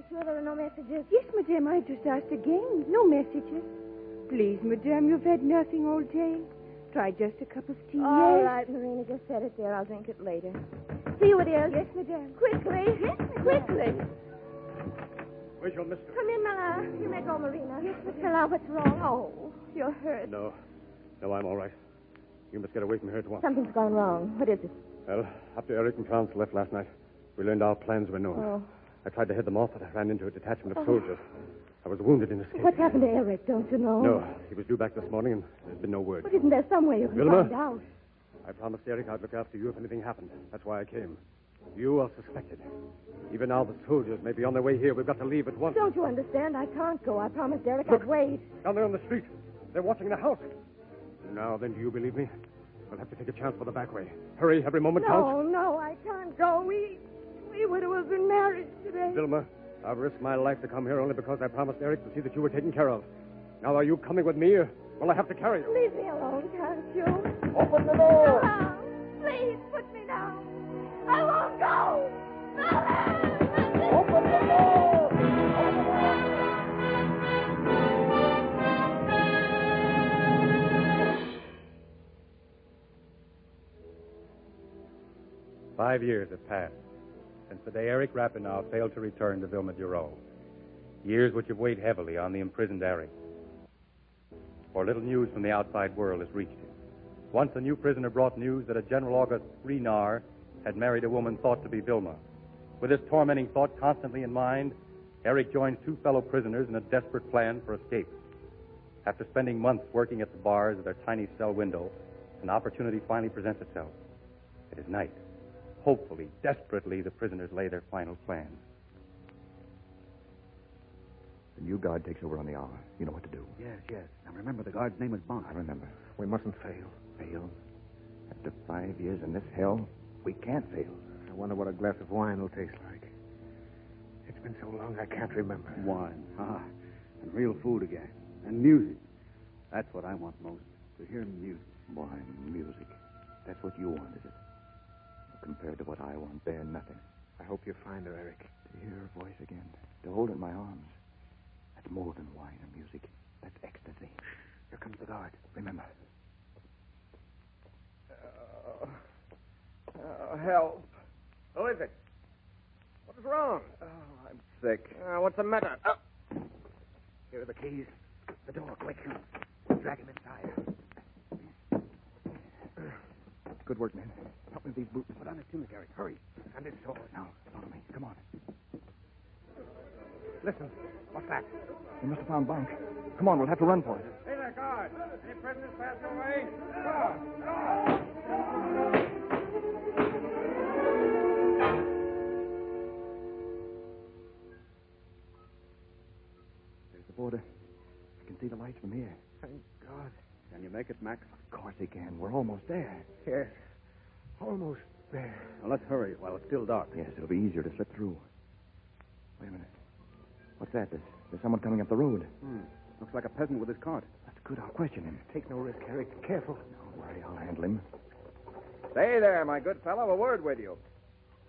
[SPEAKER 8] Sure there are no messages?
[SPEAKER 13] Yes, madame, I just asked again. No messages. Please, madame, you've had nothing all day. Try just a cup of tea.
[SPEAKER 12] All
[SPEAKER 13] yes?
[SPEAKER 12] right, Marina, just set it there. I'll drink it later. See you it is.
[SPEAKER 13] Yes, madame.
[SPEAKER 12] Quickly.
[SPEAKER 13] Yes, madame.
[SPEAKER 12] Quickly.
[SPEAKER 2] Where's your mistress?
[SPEAKER 12] Come in, Mala. You may go, Marina. Yes, Mr. What's wrong? Oh, you're hurt.
[SPEAKER 2] No, I'm all right. You must get away from here at once.
[SPEAKER 12] Something's gone wrong. What is it?
[SPEAKER 2] Well, after Eric and Franz left last night, we learned our plans were known.
[SPEAKER 12] Oh.
[SPEAKER 2] I tried to head them off, but I ran into a detachment of soldiers. I was wounded in escape.
[SPEAKER 12] What's happened to Eric, don't you know?
[SPEAKER 2] No, he was due back this morning, and there's been no word.
[SPEAKER 12] But isn't there some way you can
[SPEAKER 2] Vilma?
[SPEAKER 12] find out?
[SPEAKER 2] I promised Eric I'd look after you if anything happened. That's why I came. You are suspected. Even now the soldiers may be on their way here. We've got to leave at once.
[SPEAKER 12] Don't you understand? I can't go. I promised Eric
[SPEAKER 2] Look.
[SPEAKER 12] I'd wait.
[SPEAKER 2] Down there on the street. They're watching the house. Now then, do you believe me? We'll have to take a chance for the back way. Hurry, every moment counts.
[SPEAKER 12] No, I can't go. We would have been married today.
[SPEAKER 2] Vilma, I've risked my life to come here only because I promised Eric to see that you were taken care of. Now, are you coming with me, or will I have to carry you?
[SPEAKER 12] Leave me alone, can't you?
[SPEAKER 11] Open the door!
[SPEAKER 12] Mama, please put me down. I won't go.
[SPEAKER 11] Open the door!
[SPEAKER 2] 5 years have passed since the day Eric Rapinoff failed to return to Vilma Duro. Years which have weighed heavily on the imprisoned Eric. For little news from the outside world has reached him. Once a new prisoner brought news that a General August Renar had married a woman thought to be Vilma. With this tormenting thought constantly in mind, Eric joins 2 fellow prisoners in a desperate plan for escape. After spending months working at the bars of their tiny cell window, an opportunity finally presents itself. It is night. Hopefully, desperately, the prisoners lay their final plans.
[SPEAKER 11] The new guard takes over on the hour. You know what to do.
[SPEAKER 5] Yes. Now remember, the guard's name is Bond.
[SPEAKER 11] I remember.
[SPEAKER 5] We mustn't fail.
[SPEAKER 11] Fail? After 5 years in this hell, we can't fail.
[SPEAKER 5] I wonder what a glass of wine will taste like. It's been so long I can't remember.
[SPEAKER 1] Wine. And real food again. And music. That's what I want most. To hear music.
[SPEAKER 11] Wine, music. That's what you want, is it? Compared to what I want, they're nothing.
[SPEAKER 5] I hope you find her, Eric.
[SPEAKER 11] To hear her voice again. To hold it in my arms. That's more than wine and music. That's ecstasy.
[SPEAKER 5] Here comes the guard.
[SPEAKER 11] Remember.
[SPEAKER 9] Help. Who is it? What is wrong?
[SPEAKER 11] Oh, I'm sick.
[SPEAKER 9] What's the matter?
[SPEAKER 5] Here are the keys. The door, quick. Drag him inside.
[SPEAKER 11] Good work, man. Help me with these boots.
[SPEAKER 5] Put on his tunic, Eric. Hurry. And his sword.
[SPEAKER 11] Now, follow me. Come on.
[SPEAKER 5] Listen. What's that?
[SPEAKER 11] They must have found Bonk. Come on, we'll have to run for it.
[SPEAKER 1] Hey there, guard. Any prisoners pass your way? Guard!
[SPEAKER 11] There's the border. I can see the lights from here.
[SPEAKER 5] Thank God.
[SPEAKER 1] Can you make it, Max?
[SPEAKER 11] Of course he can. We're almost there.
[SPEAKER 5] Yes. Almost there.
[SPEAKER 1] Well, let's hurry while it's still dark.
[SPEAKER 11] Yes, it'll be easier to slip through. Wait a minute. What's that? There's someone coming up the road.
[SPEAKER 1] Looks like a peasant with his cart.
[SPEAKER 11] That's good. I'll question him.
[SPEAKER 5] Take no risk, Eric. Careful.
[SPEAKER 11] Don't worry. I'll handle him.
[SPEAKER 9] Stay there, my good fellow. A word with you.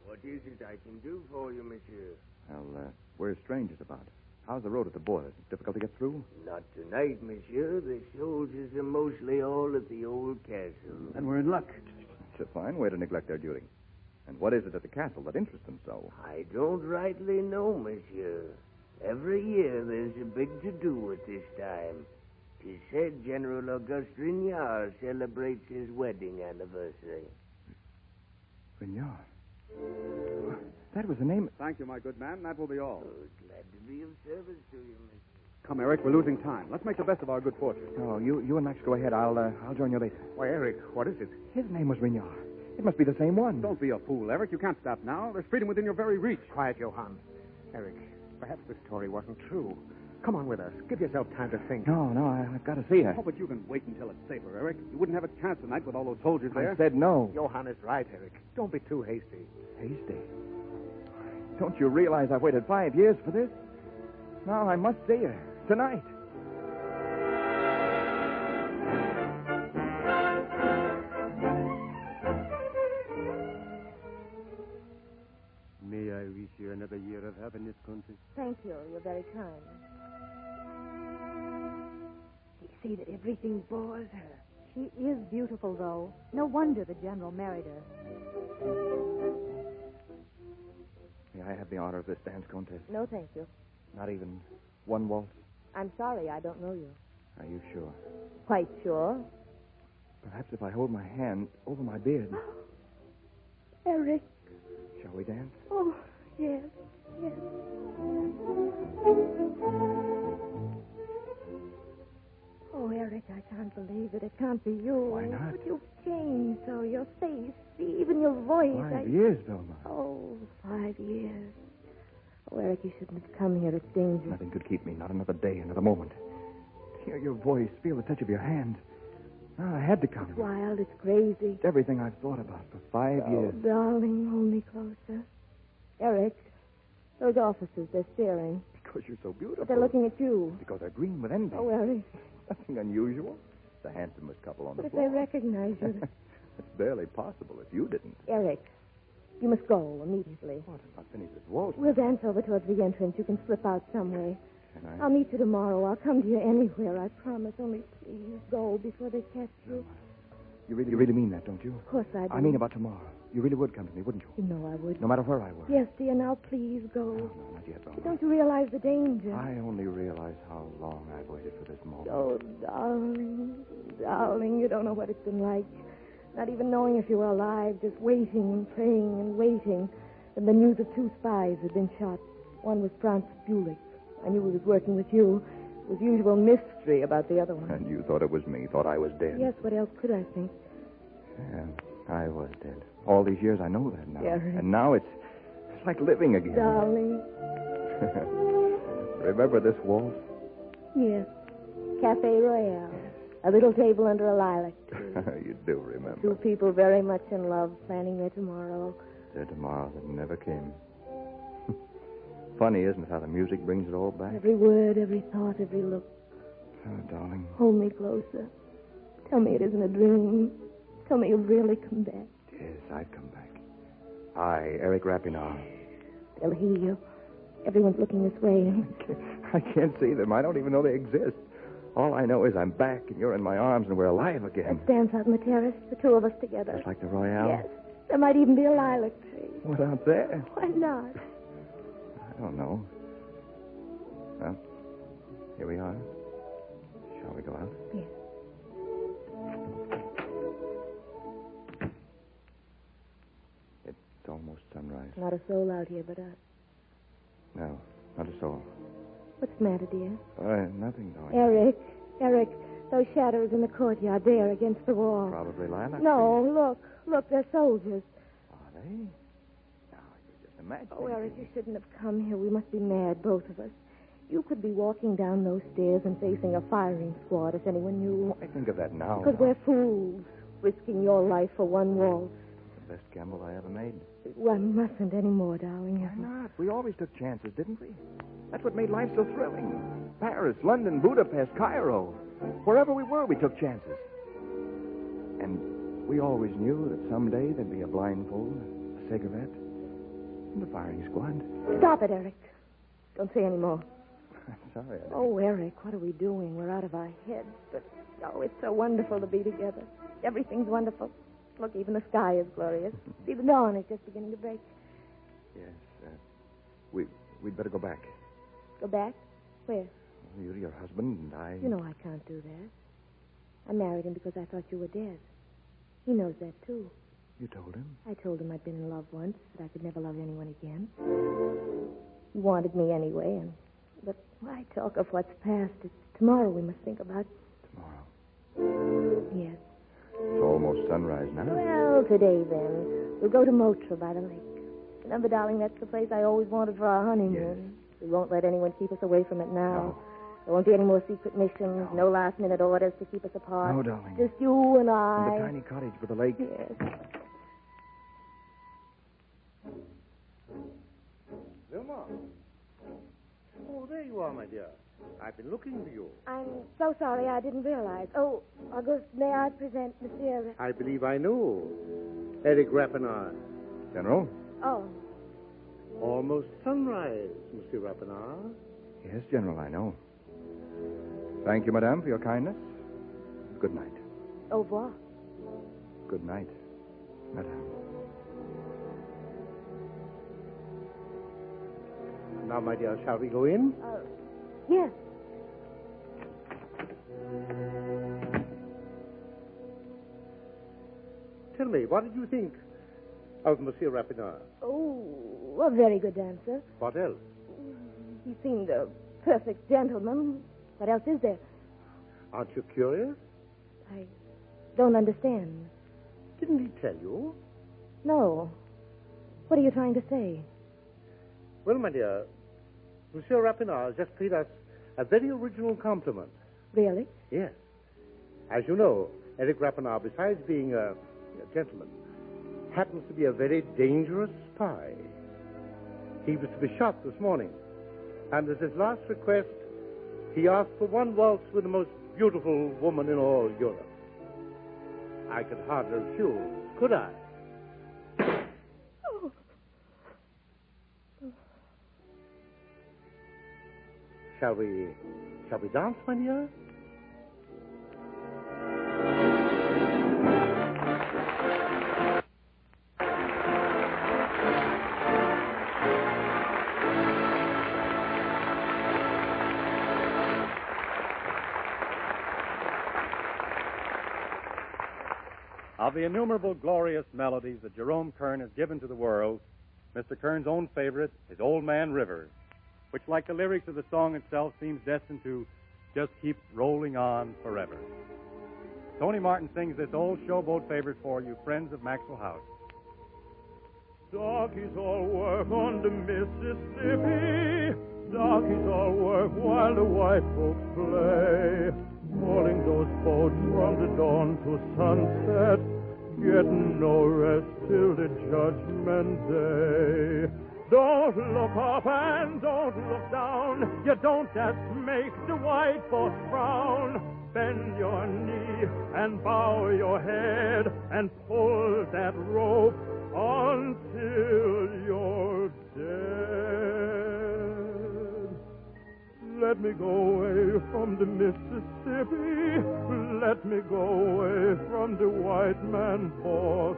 [SPEAKER 9] What is it I can do for you, monsieur?
[SPEAKER 11] Well, we're strangers about. How's the road at the border? Is it difficult to get through?
[SPEAKER 14] Not tonight, monsieur. The soldiers are mostly all at the old castle.
[SPEAKER 1] Then we're in luck.
[SPEAKER 11] It's a fine way to neglect their duty. And what is it at the castle that interests them so?
[SPEAKER 14] I don't rightly know, monsieur. Every year there's a big to-do at this time. 'Tis said General Auguste Rignard celebrates his wedding anniversary.
[SPEAKER 11] Rignard? That was the name.
[SPEAKER 1] Thank you, my good man. That will be all.
[SPEAKER 14] Oh, glad to be of service to you, monsieur.
[SPEAKER 1] Come, Eric. We're losing time. Let's make the best of our good fortune.
[SPEAKER 11] No, you and Max go ahead. I'll join you later.
[SPEAKER 5] Why, Eric, what is it?
[SPEAKER 11] His name was Rignard. It must be the same one.
[SPEAKER 1] Don't be a fool, Eric. You can't stop now. There's freedom within your very reach.
[SPEAKER 5] Quiet, Johann. Eric, perhaps the story wasn't true. Come on with us. Give yourself time to think.
[SPEAKER 11] No, I've got to see her.
[SPEAKER 1] Oh, but you can wait until it's safer, Eric. You wouldn't have a chance tonight with all those soldiers there.
[SPEAKER 11] I said no.
[SPEAKER 5] Johann is right, Eric. Don't be too hasty.
[SPEAKER 11] Hasty? Don't you realize I've waited 5 years for this? Now I must see her. Tonight.
[SPEAKER 15] May I wish you another year of happiness, Countess?
[SPEAKER 12] Thank you. You're very kind.
[SPEAKER 13] They say that everything bores her.
[SPEAKER 6] She is beautiful, though. No wonder the general married her.
[SPEAKER 11] May I have the honor of this dance, Countess?
[SPEAKER 12] No, thank you.
[SPEAKER 11] Not even one waltz?
[SPEAKER 12] I'm sorry, I don't know you.
[SPEAKER 11] Are you sure?
[SPEAKER 12] Quite sure.
[SPEAKER 11] Perhaps if I hold my hand over my beard.
[SPEAKER 13] Eric.
[SPEAKER 11] Shall we dance?
[SPEAKER 13] Oh, yes.
[SPEAKER 12] Oh, Eric, I can't believe it. It can't be you.
[SPEAKER 11] Why not?
[SPEAKER 12] But you've changed so. Your face, even your voice.
[SPEAKER 11] 5 years, Velma.
[SPEAKER 12] Oh, 5 years. Oh, Eric, you shouldn't have come here. It's dangerous.
[SPEAKER 11] Nothing could keep me. Not another day, another moment. Hear your voice, feel the touch of your hand. Oh, I had to come.
[SPEAKER 12] It's wild. It's crazy.
[SPEAKER 11] It's everything I've thought about for 5 years.
[SPEAKER 12] Oh, darling, hold me closer. Eric, those officers, they're staring.
[SPEAKER 11] Because you're so beautiful.
[SPEAKER 12] But they're looking at you.
[SPEAKER 11] Because they're green with envy.
[SPEAKER 12] Oh, Eric.
[SPEAKER 11] Nothing unusual. The handsomest couple on
[SPEAKER 12] But
[SPEAKER 11] the
[SPEAKER 12] if
[SPEAKER 11] floor.
[SPEAKER 12] they recognize you...
[SPEAKER 11] It's barely possible if you didn't.
[SPEAKER 12] Eric, you must go immediately.
[SPEAKER 11] What? If I finish this waltz?
[SPEAKER 12] We'll dance over towards the entrance. You can slip out some way.
[SPEAKER 11] Can I?
[SPEAKER 12] I'll meet you tomorrow. I'll come to you anywhere, I promise. Only please go before they catch you.
[SPEAKER 11] You really mean that, don't you?
[SPEAKER 12] Of course I do.
[SPEAKER 11] I mean about tomorrow. You really would come to me, wouldn't you?
[SPEAKER 12] You know I would.
[SPEAKER 11] No matter where I were.
[SPEAKER 12] Yes, dear. Now please go.
[SPEAKER 11] No, not yet, Velma.
[SPEAKER 12] Don't you realize the danger?
[SPEAKER 11] I only realize how long I've waited for this moment.
[SPEAKER 12] Oh, darling, you don't know what it's been like. Not even knowing if you were alive, just waiting and praying and waiting. And the news of 2 spies had been shot. One was Francis Bulick. I knew he was working with you. With usual mystery about the other one.
[SPEAKER 11] And you thought it was me, thought I was dead.
[SPEAKER 12] Yes, what else could I think?
[SPEAKER 11] Yeah, I was dead. All these years, I know that now.
[SPEAKER 12] Yeah.
[SPEAKER 11] And now it's like living again.
[SPEAKER 12] Darling.
[SPEAKER 11] Remember this waltz?
[SPEAKER 12] Yes. Cafe Royale. A little table under a lilac tree.
[SPEAKER 11] You do remember.
[SPEAKER 12] Two people very much in love planning their tomorrow.
[SPEAKER 11] Their tomorrow that never came. Funny, isn't it, how the music brings it all back?
[SPEAKER 12] Every word, every thought, every look.
[SPEAKER 11] Oh, darling.
[SPEAKER 12] Hold me closer. Tell me it isn't a dream. Tell me you've really come back.
[SPEAKER 11] Yes, I've come back. I, Eric Rapinoe.
[SPEAKER 12] They'll hear you. Everyone's looking this way.
[SPEAKER 11] I can't see them. I don't even know they exist. All I know is I'm back and you're in my arms and we're alive again.
[SPEAKER 12] Let's dance out on the terrace, the two of us together.
[SPEAKER 11] Just like the Royale?
[SPEAKER 12] Yes. There might even be a lilac tree.
[SPEAKER 11] What, out there?
[SPEAKER 12] Why not?
[SPEAKER 11] I don't know. Well, here we are. Shall we go out?
[SPEAKER 12] Yes.
[SPEAKER 11] It's almost sunrise.
[SPEAKER 12] Not a soul out here but us.
[SPEAKER 11] No, not a soul.
[SPEAKER 12] What's the matter, dear?
[SPEAKER 11] Nothing, darling.
[SPEAKER 12] Eric, those shadows in the courtyard there against the wall.
[SPEAKER 11] Probably lilac.
[SPEAKER 12] No, look, they're soldiers.
[SPEAKER 11] Are they? No, you're just imagining.
[SPEAKER 12] Oh, Eric, you shouldn't have come here. We must be mad, both of us. You could be walking down those stairs and facing a firing squad if anyone knew.
[SPEAKER 11] I think of that now.
[SPEAKER 12] Because we're fools, risking your life for one waltz.
[SPEAKER 11] The best gamble I ever made.
[SPEAKER 12] Well, I mustn't anymore, darling.
[SPEAKER 11] Why not? We always took chances, didn't we? That's what made life so thrilling. Paris, London, Budapest, Cairo. Wherever we were, we took chances. And we always knew that someday there'd be a blindfold, a cigarette, and a firing squad.
[SPEAKER 12] Stop it, Eric. Don't say any more.
[SPEAKER 11] I'm sorry.
[SPEAKER 12] Oh, Eric, what are we doing? We're out of our heads. But, it's so wonderful to be together. Everything's wonderful. Look, even the sky is glorious. See, the dawn is just beginning to break.
[SPEAKER 11] Yes, we'd better go back.
[SPEAKER 12] Go back? Where?
[SPEAKER 11] You, your husband, and I...
[SPEAKER 12] You know I can't do that. I married him because I thought you were dead. He knows that, too.
[SPEAKER 11] You told him?
[SPEAKER 12] I told him I'd been in love once, that I could never love anyone again. He wanted me anyway, but why talk of what's past? It's tomorrow we must think about.
[SPEAKER 11] Tomorrow?
[SPEAKER 12] Yes.
[SPEAKER 11] It's almost sunrise now.
[SPEAKER 12] Well, today, then. We'll go to Motra by the lake. Remember, darling, that's the place I always wanted for our honeymoon.
[SPEAKER 11] Yes.
[SPEAKER 12] We won't let anyone keep us away from it now.
[SPEAKER 11] No.
[SPEAKER 12] There won't be any more secret missions, no last-minute orders to keep us apart.
[SPEAKER 11] No, darling.
[SPEAKER 12] Just you and I.
[SPEAKER 11] In the tiny cottage by the lake.
[SPEAKER 12] Yes.
[SPEAKER 16] Vilma. Oh, there you are, my dear. I've been looking for you.
[SPEAKER 12] I'm so sorry I didn't realize. Oh, Auguste, may I present Monsieur...
[SPEAKER 16] I believe I know. Eric Rapinoe.
[SPEAKER 11] General?
[SPEAKER 12] Oh.
[SPEAKER 16] Almost sunrise, Monsieur Rapinoe.
[SPEAKER 11] Yes, General, I know. Thank you, madame, for your kindness. Good night.
[SPEAKER 12] Au revoir.
[SPEAKER 11] Good night, madame.
[SPEAKER 16] Now, my dear, shall we go in?
[SPEAKER 12] Yes.
[SPEAKER 16] Tell me, what did you think of Monsieur Rapinoe?
[SPEAKER 12] Oh, a very good dancer.
[SPEAKER 16] What else?
[SPEAKER 12] He seemed a perfect gentleman. What else is there?
[SPEAKER 16] Aren't you curious?
[SPEAKER 12] I don't understand.
[SPEAKER 16] Didn't he tell you?
[SPEAKER 12] No. What are you trying to say?
[SPEAKER 16] Well, my dear, Monsieur Rapinoe has just paid us a very original compliment.
[SPEAKER 12] Really?
[SPEAKER 16] Yes. As you know, Eric Rapinoe, besides being a gentleman, happens to be a very dangerous spy. He was to be shot this morning. And as his last request, he asked for one waltz with the most beautiful woman in all Europe. I could hardly refuse, could I?
[SPEAKER 12] Oh.
[SPEAKER 16] Shall we dance, my dear?
[SPEAKER 2] Of the innumerable glorious melodies that Jerome Kern has given to the world, Mr. Kern's own favorite is Old Man Rivers, which, like the lyrics of the song itself, seems destined to just keep rolling on forever. Tony Martin sings this old showboat favorite for you, friends of Maxwell House.
[SPEAKER 4] Doggies all work on the Mississippi. Darkies all work while the white folks play. Hauling those boats from the dawn to sunset, getting no rest till the judgment day. Don't look up and don't look down. You don't just make the white folks frown. Bend your knee and bow your head and pull that rope until you're dead. Let me go away from the Mississippi. Let me go away from the white man boss.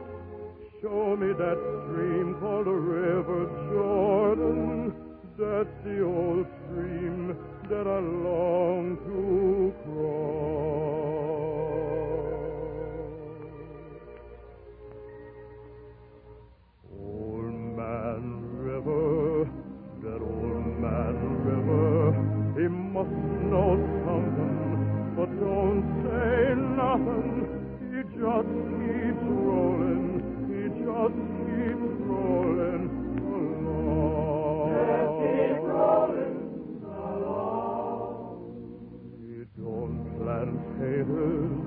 [SPEAKER 4] Show me that stream called the River Jordan. That's the old stream that I long to cross. Old Man River, that old man River, he must know something, but don't say nothing. He just keeps rolling, he just keeps rolling along. Just keep rolling along. He don't plant potatoes,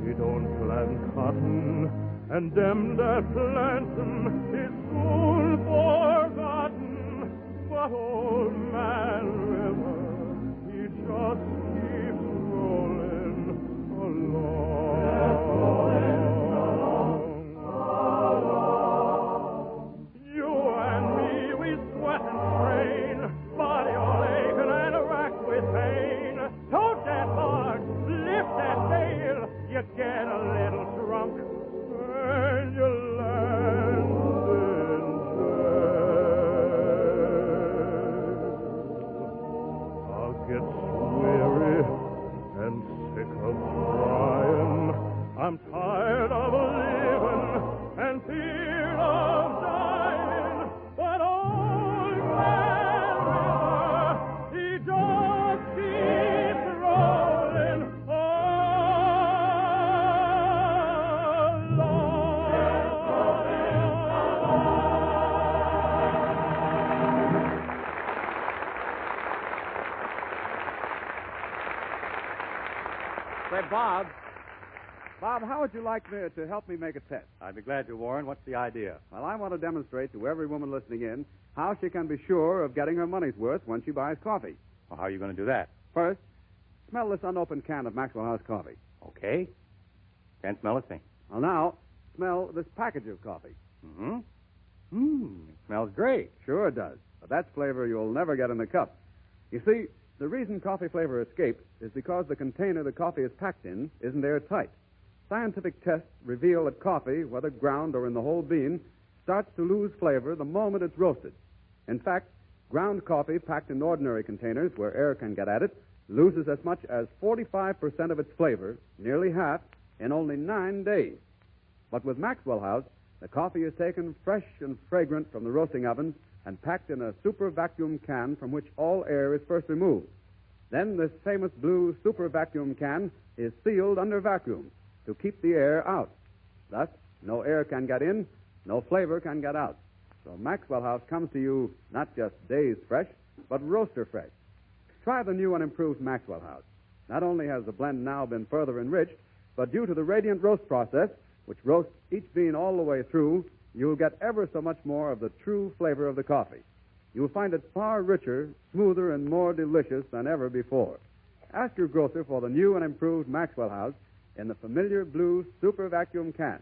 [SPEAKER 4] he don't plant cotton, and them that plants 'em is soon forgotten. But old man River, he just keeps rolling along. You and me, we sweat and strain, body all aching and racked with pain. Tote that barge, lift that sail, you get a little drunk, and you land in jail. I'll get weary and sick of trying. I'm tired of living and fear of dying. But old man River, he just keeps rolling
[SPEAKER 1] Say, Bob, how would you like to help me make a test?
[SPEAKER 2] I'd be glad to, Warren. What's the idea?
[SPEAKER 1] Well, I want to demonstrate to every woman listening in how she can be sure of getting her money's worth when she buys coffee.
[SPEAKER 2] Well, how are you going to do that?
[SPEAKER 1] First, smell this unopened can of Maxwell House coffee.
[SPEAKER 2] Okay. Can't smell a thing.
[SPEAKER 1] Well, now, smell this package of coffee.
[SPEAKER 2] Mm-hmm. It smells great.
[SPEAKER 1] Sure it does. But that's flavor you'll never get in the cup. You see, the reason coffee flavor escapes is because the container the coffee is packed in isn't airtight. Scientific tests reveal that coffee, whether ground or in the whole bean, starts to lose flavor the moment it's roasted. In fact, ground coffee packed in ordinary containers where air can get at it loses as much as 45% of its flavor, nearly half, in only 9 days. But with Maxwell House, the coffee is taken fresh and fragrant from the roasting ovens and packed in a super vacuum can from which all air is first removed. Then this famous blue super vacuum can is sealed under vacuum to keep the air out. Thus, no air can get in, no flavor can get out. So Maxwell House comes to you not just days fresh, but roaster fresh. Try the new and improved Maxwell House. Not only has the blend now been further enriched, but due to the radiant roast process, which roasts each bean all the way through, you'll get ever so much more of the true flavor of the coffee. You'll find it far richer, smoother, and more delicious than ever before. Ask your grocer for the new and improved Maxwell House in the familiar blue super vacuum can,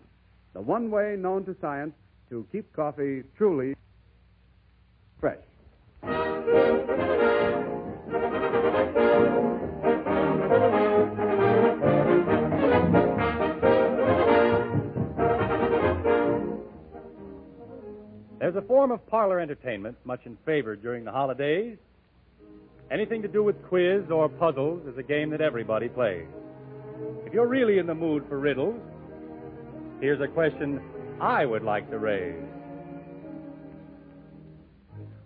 [SPEAKER 1] the one way known to science to keep coffee truly fresh.
[SPEAKER 2] There's a form of parlor entertainment much in favor during the holidays. Anything to do with quiz or puzzles is a game that everybody plays. If you're really in the mood for riddles, here's a question I would like to raise.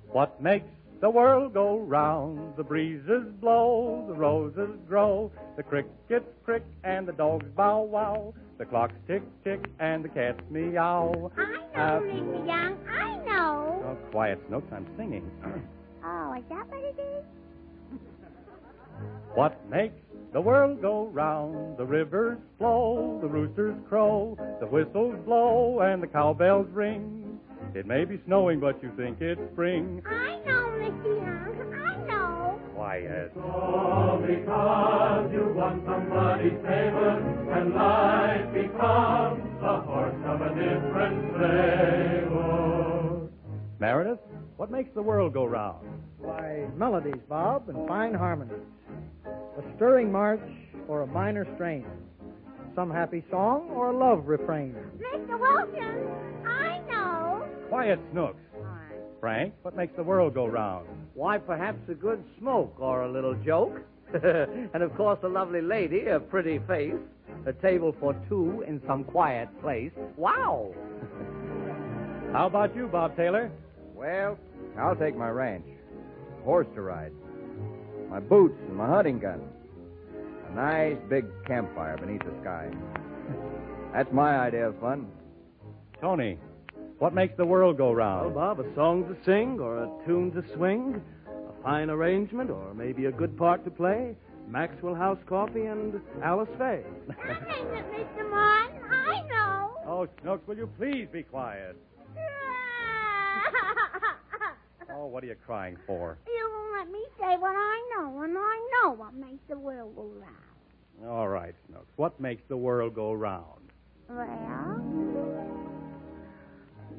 [SPEAKER 2] What makes the world go round? The breezes blow, the roses grow, the crickets crick, and the dogs bow wow, the clocks tick tick, and the cats meow.
[SPEAKER 6] I know, Ring Young, I know.
[SPEAKER 2] Oh, quiet, Snooks, I'm singing.
[SPEAKER 6] Oh, is that what it is?
[SPEAKER 2] What makes the world go round? The rivers flow, the roosters crow, the whistles blow, and the cowbells ring. It may be snowing, but you think it's spring.
[SPEAKER 6] I know, Mr. Young. I know.
[SPEAKER 2] Quiet.
[SPEAKER 3] All because you won somebody's favor, and life becomes a horse of a different flavor.
[SPEAKER 2] Meredith, what makes the world go round?
[SPEAKER 17] Why, melodies, Bob, and fine harmonies. A stirring march or a minor strain. Some happy song or a love refrain.
[SPEAKER 6] Mr. Wilson, I know.
[SPEAKER 2] Quiet, Snooks. Frank, what makes the world go round?
[SPEAKER 7] Why, perhaps a good smoke or a little joke. And, of course, a lovely lady, a pretty face, a table for two in some quiet place. Wow!
[SPEAKER 2] How about you, Bob Taylor?
[SPEAKER 9] Well, I'll take my ranch. A horse to ride. My boots and my hunting gun. A nice big campfire beneath the sky. That's my idea of fun.
[SPEAKER 2] Tony, what makes the world go round?
[SPEAKER 18] Well, Bob, a song to sing or a tune to swing, a fine arrangement or maybe a good part to play, Maxwell House coffee and Alice Faye.
[SPEAKER 6] That ain't it, Mr. Martin. I know.
[SPEAKER 2] Oh, Snooks, will you please be quiet? Oh, what are you crying for?
[SPEAKER 6] You won't let me say what I know, and I know what makes the world go round.
[SPEAKER 2] All right, Snooks. What makes the world go round?
[SPEAKER 6] Well,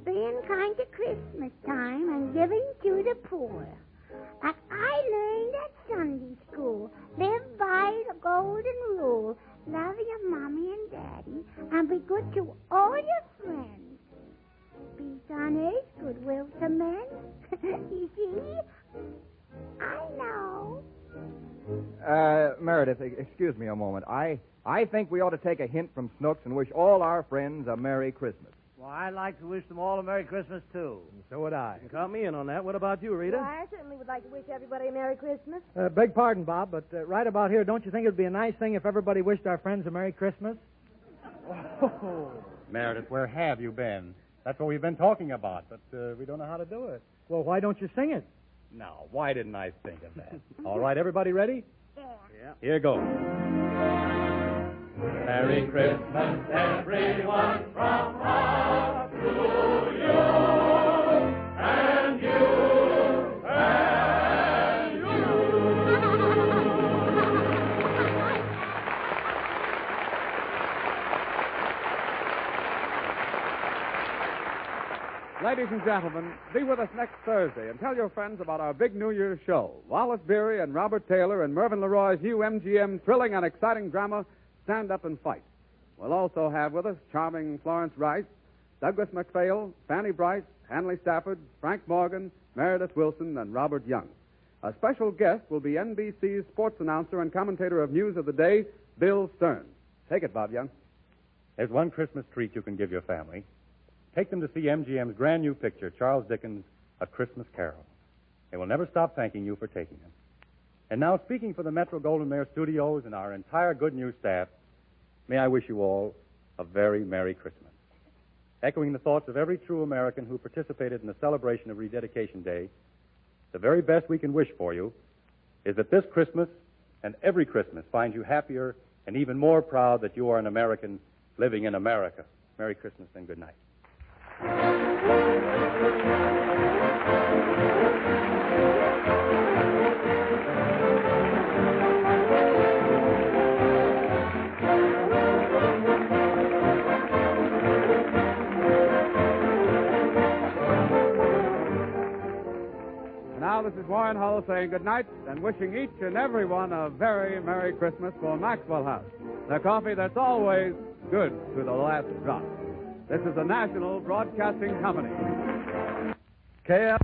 [SPEAKER 6] being kind to Christmas time and giving to the poor. Like I learned at Sunday school. Live by the golden rule. Love your mommy and daddy, and be good to all your friends. Peace on earth, goodwill to men. You see? I know.
[SPEAKER 9] Meredith, excuse me a moment. I think we ought to take a hint from Snooks and wish all our friends a Merry Christmas.
[SPEAKER 7] Well, I'd like to wish them all a Merry Christmas, too.
[SPEAKER 18] And so would I. You count me in on that. What about you, Rita?
[SPEAKER 12] Well, I certainly would like to wish everybody a Merry Christmas.
[SPEAKER 17] Beg pardon, Bob, but right about here, don't you think it would be a nice thing if everybody wished our friends a Merry Christmas?
[SPEAKER 2] Oh. Meredith, where have you been? That's what we've been talking about, but we don't know how to do it.
[SPEAKER 17] Well, why don't you sing it?
[SPEAKER 2] Now, why didn't I think of that? All right, everybody ready?
[SPEAKER 6] Yeah.
[SPEAKER 2] Here goes.
[SPEAKER 3] Merry Christmas, everyone, from us to you, and you, and you.
[SPEAKER 1] Ladies and gentlemen, be with us next Thursday and tell your friends about our big New Year's show. Wallace Beery and Robert Taylor and Mervyn LeRoy's new MGM thrilling and exciting drama, Stand Up and Fight. We'll also have with us charming Florence Rice, Douglas MacPhail, Fanny Bryce, Hanley Stafford, Frank Morgan, Meredith Wilson, and Robert Young. A special guest will be NBC's sports announcer and commentator of news of the day, Bill Stern. Take it, Bob Young.
[SPEAKER 2] There's one Christmas treat you can give your family. Take them to see MGM's brand new picture, Charles Dickens' A Christmas Carol. They will never stop thanking you for taking them. And now, speaking for the Metro-Goldwyn-Mayer Studios and our entire Good News staff, may I wish you all a very Merry Christmas. Echoing the thoughts of every true American who participated in the celebration of Rededication Day, the very best we can wish for you is that this Christmas and every Christmas finds you happier and even more proud that you are an American living in America. Merry Christmas and good night.
[SPEAKER 1] Now, this is Warren Hull saying good night and wishing each and every one a very Merry Christmas for Maxwell House, the coffee that's always good to the last drop. This is the National Broadcasting Company. KF.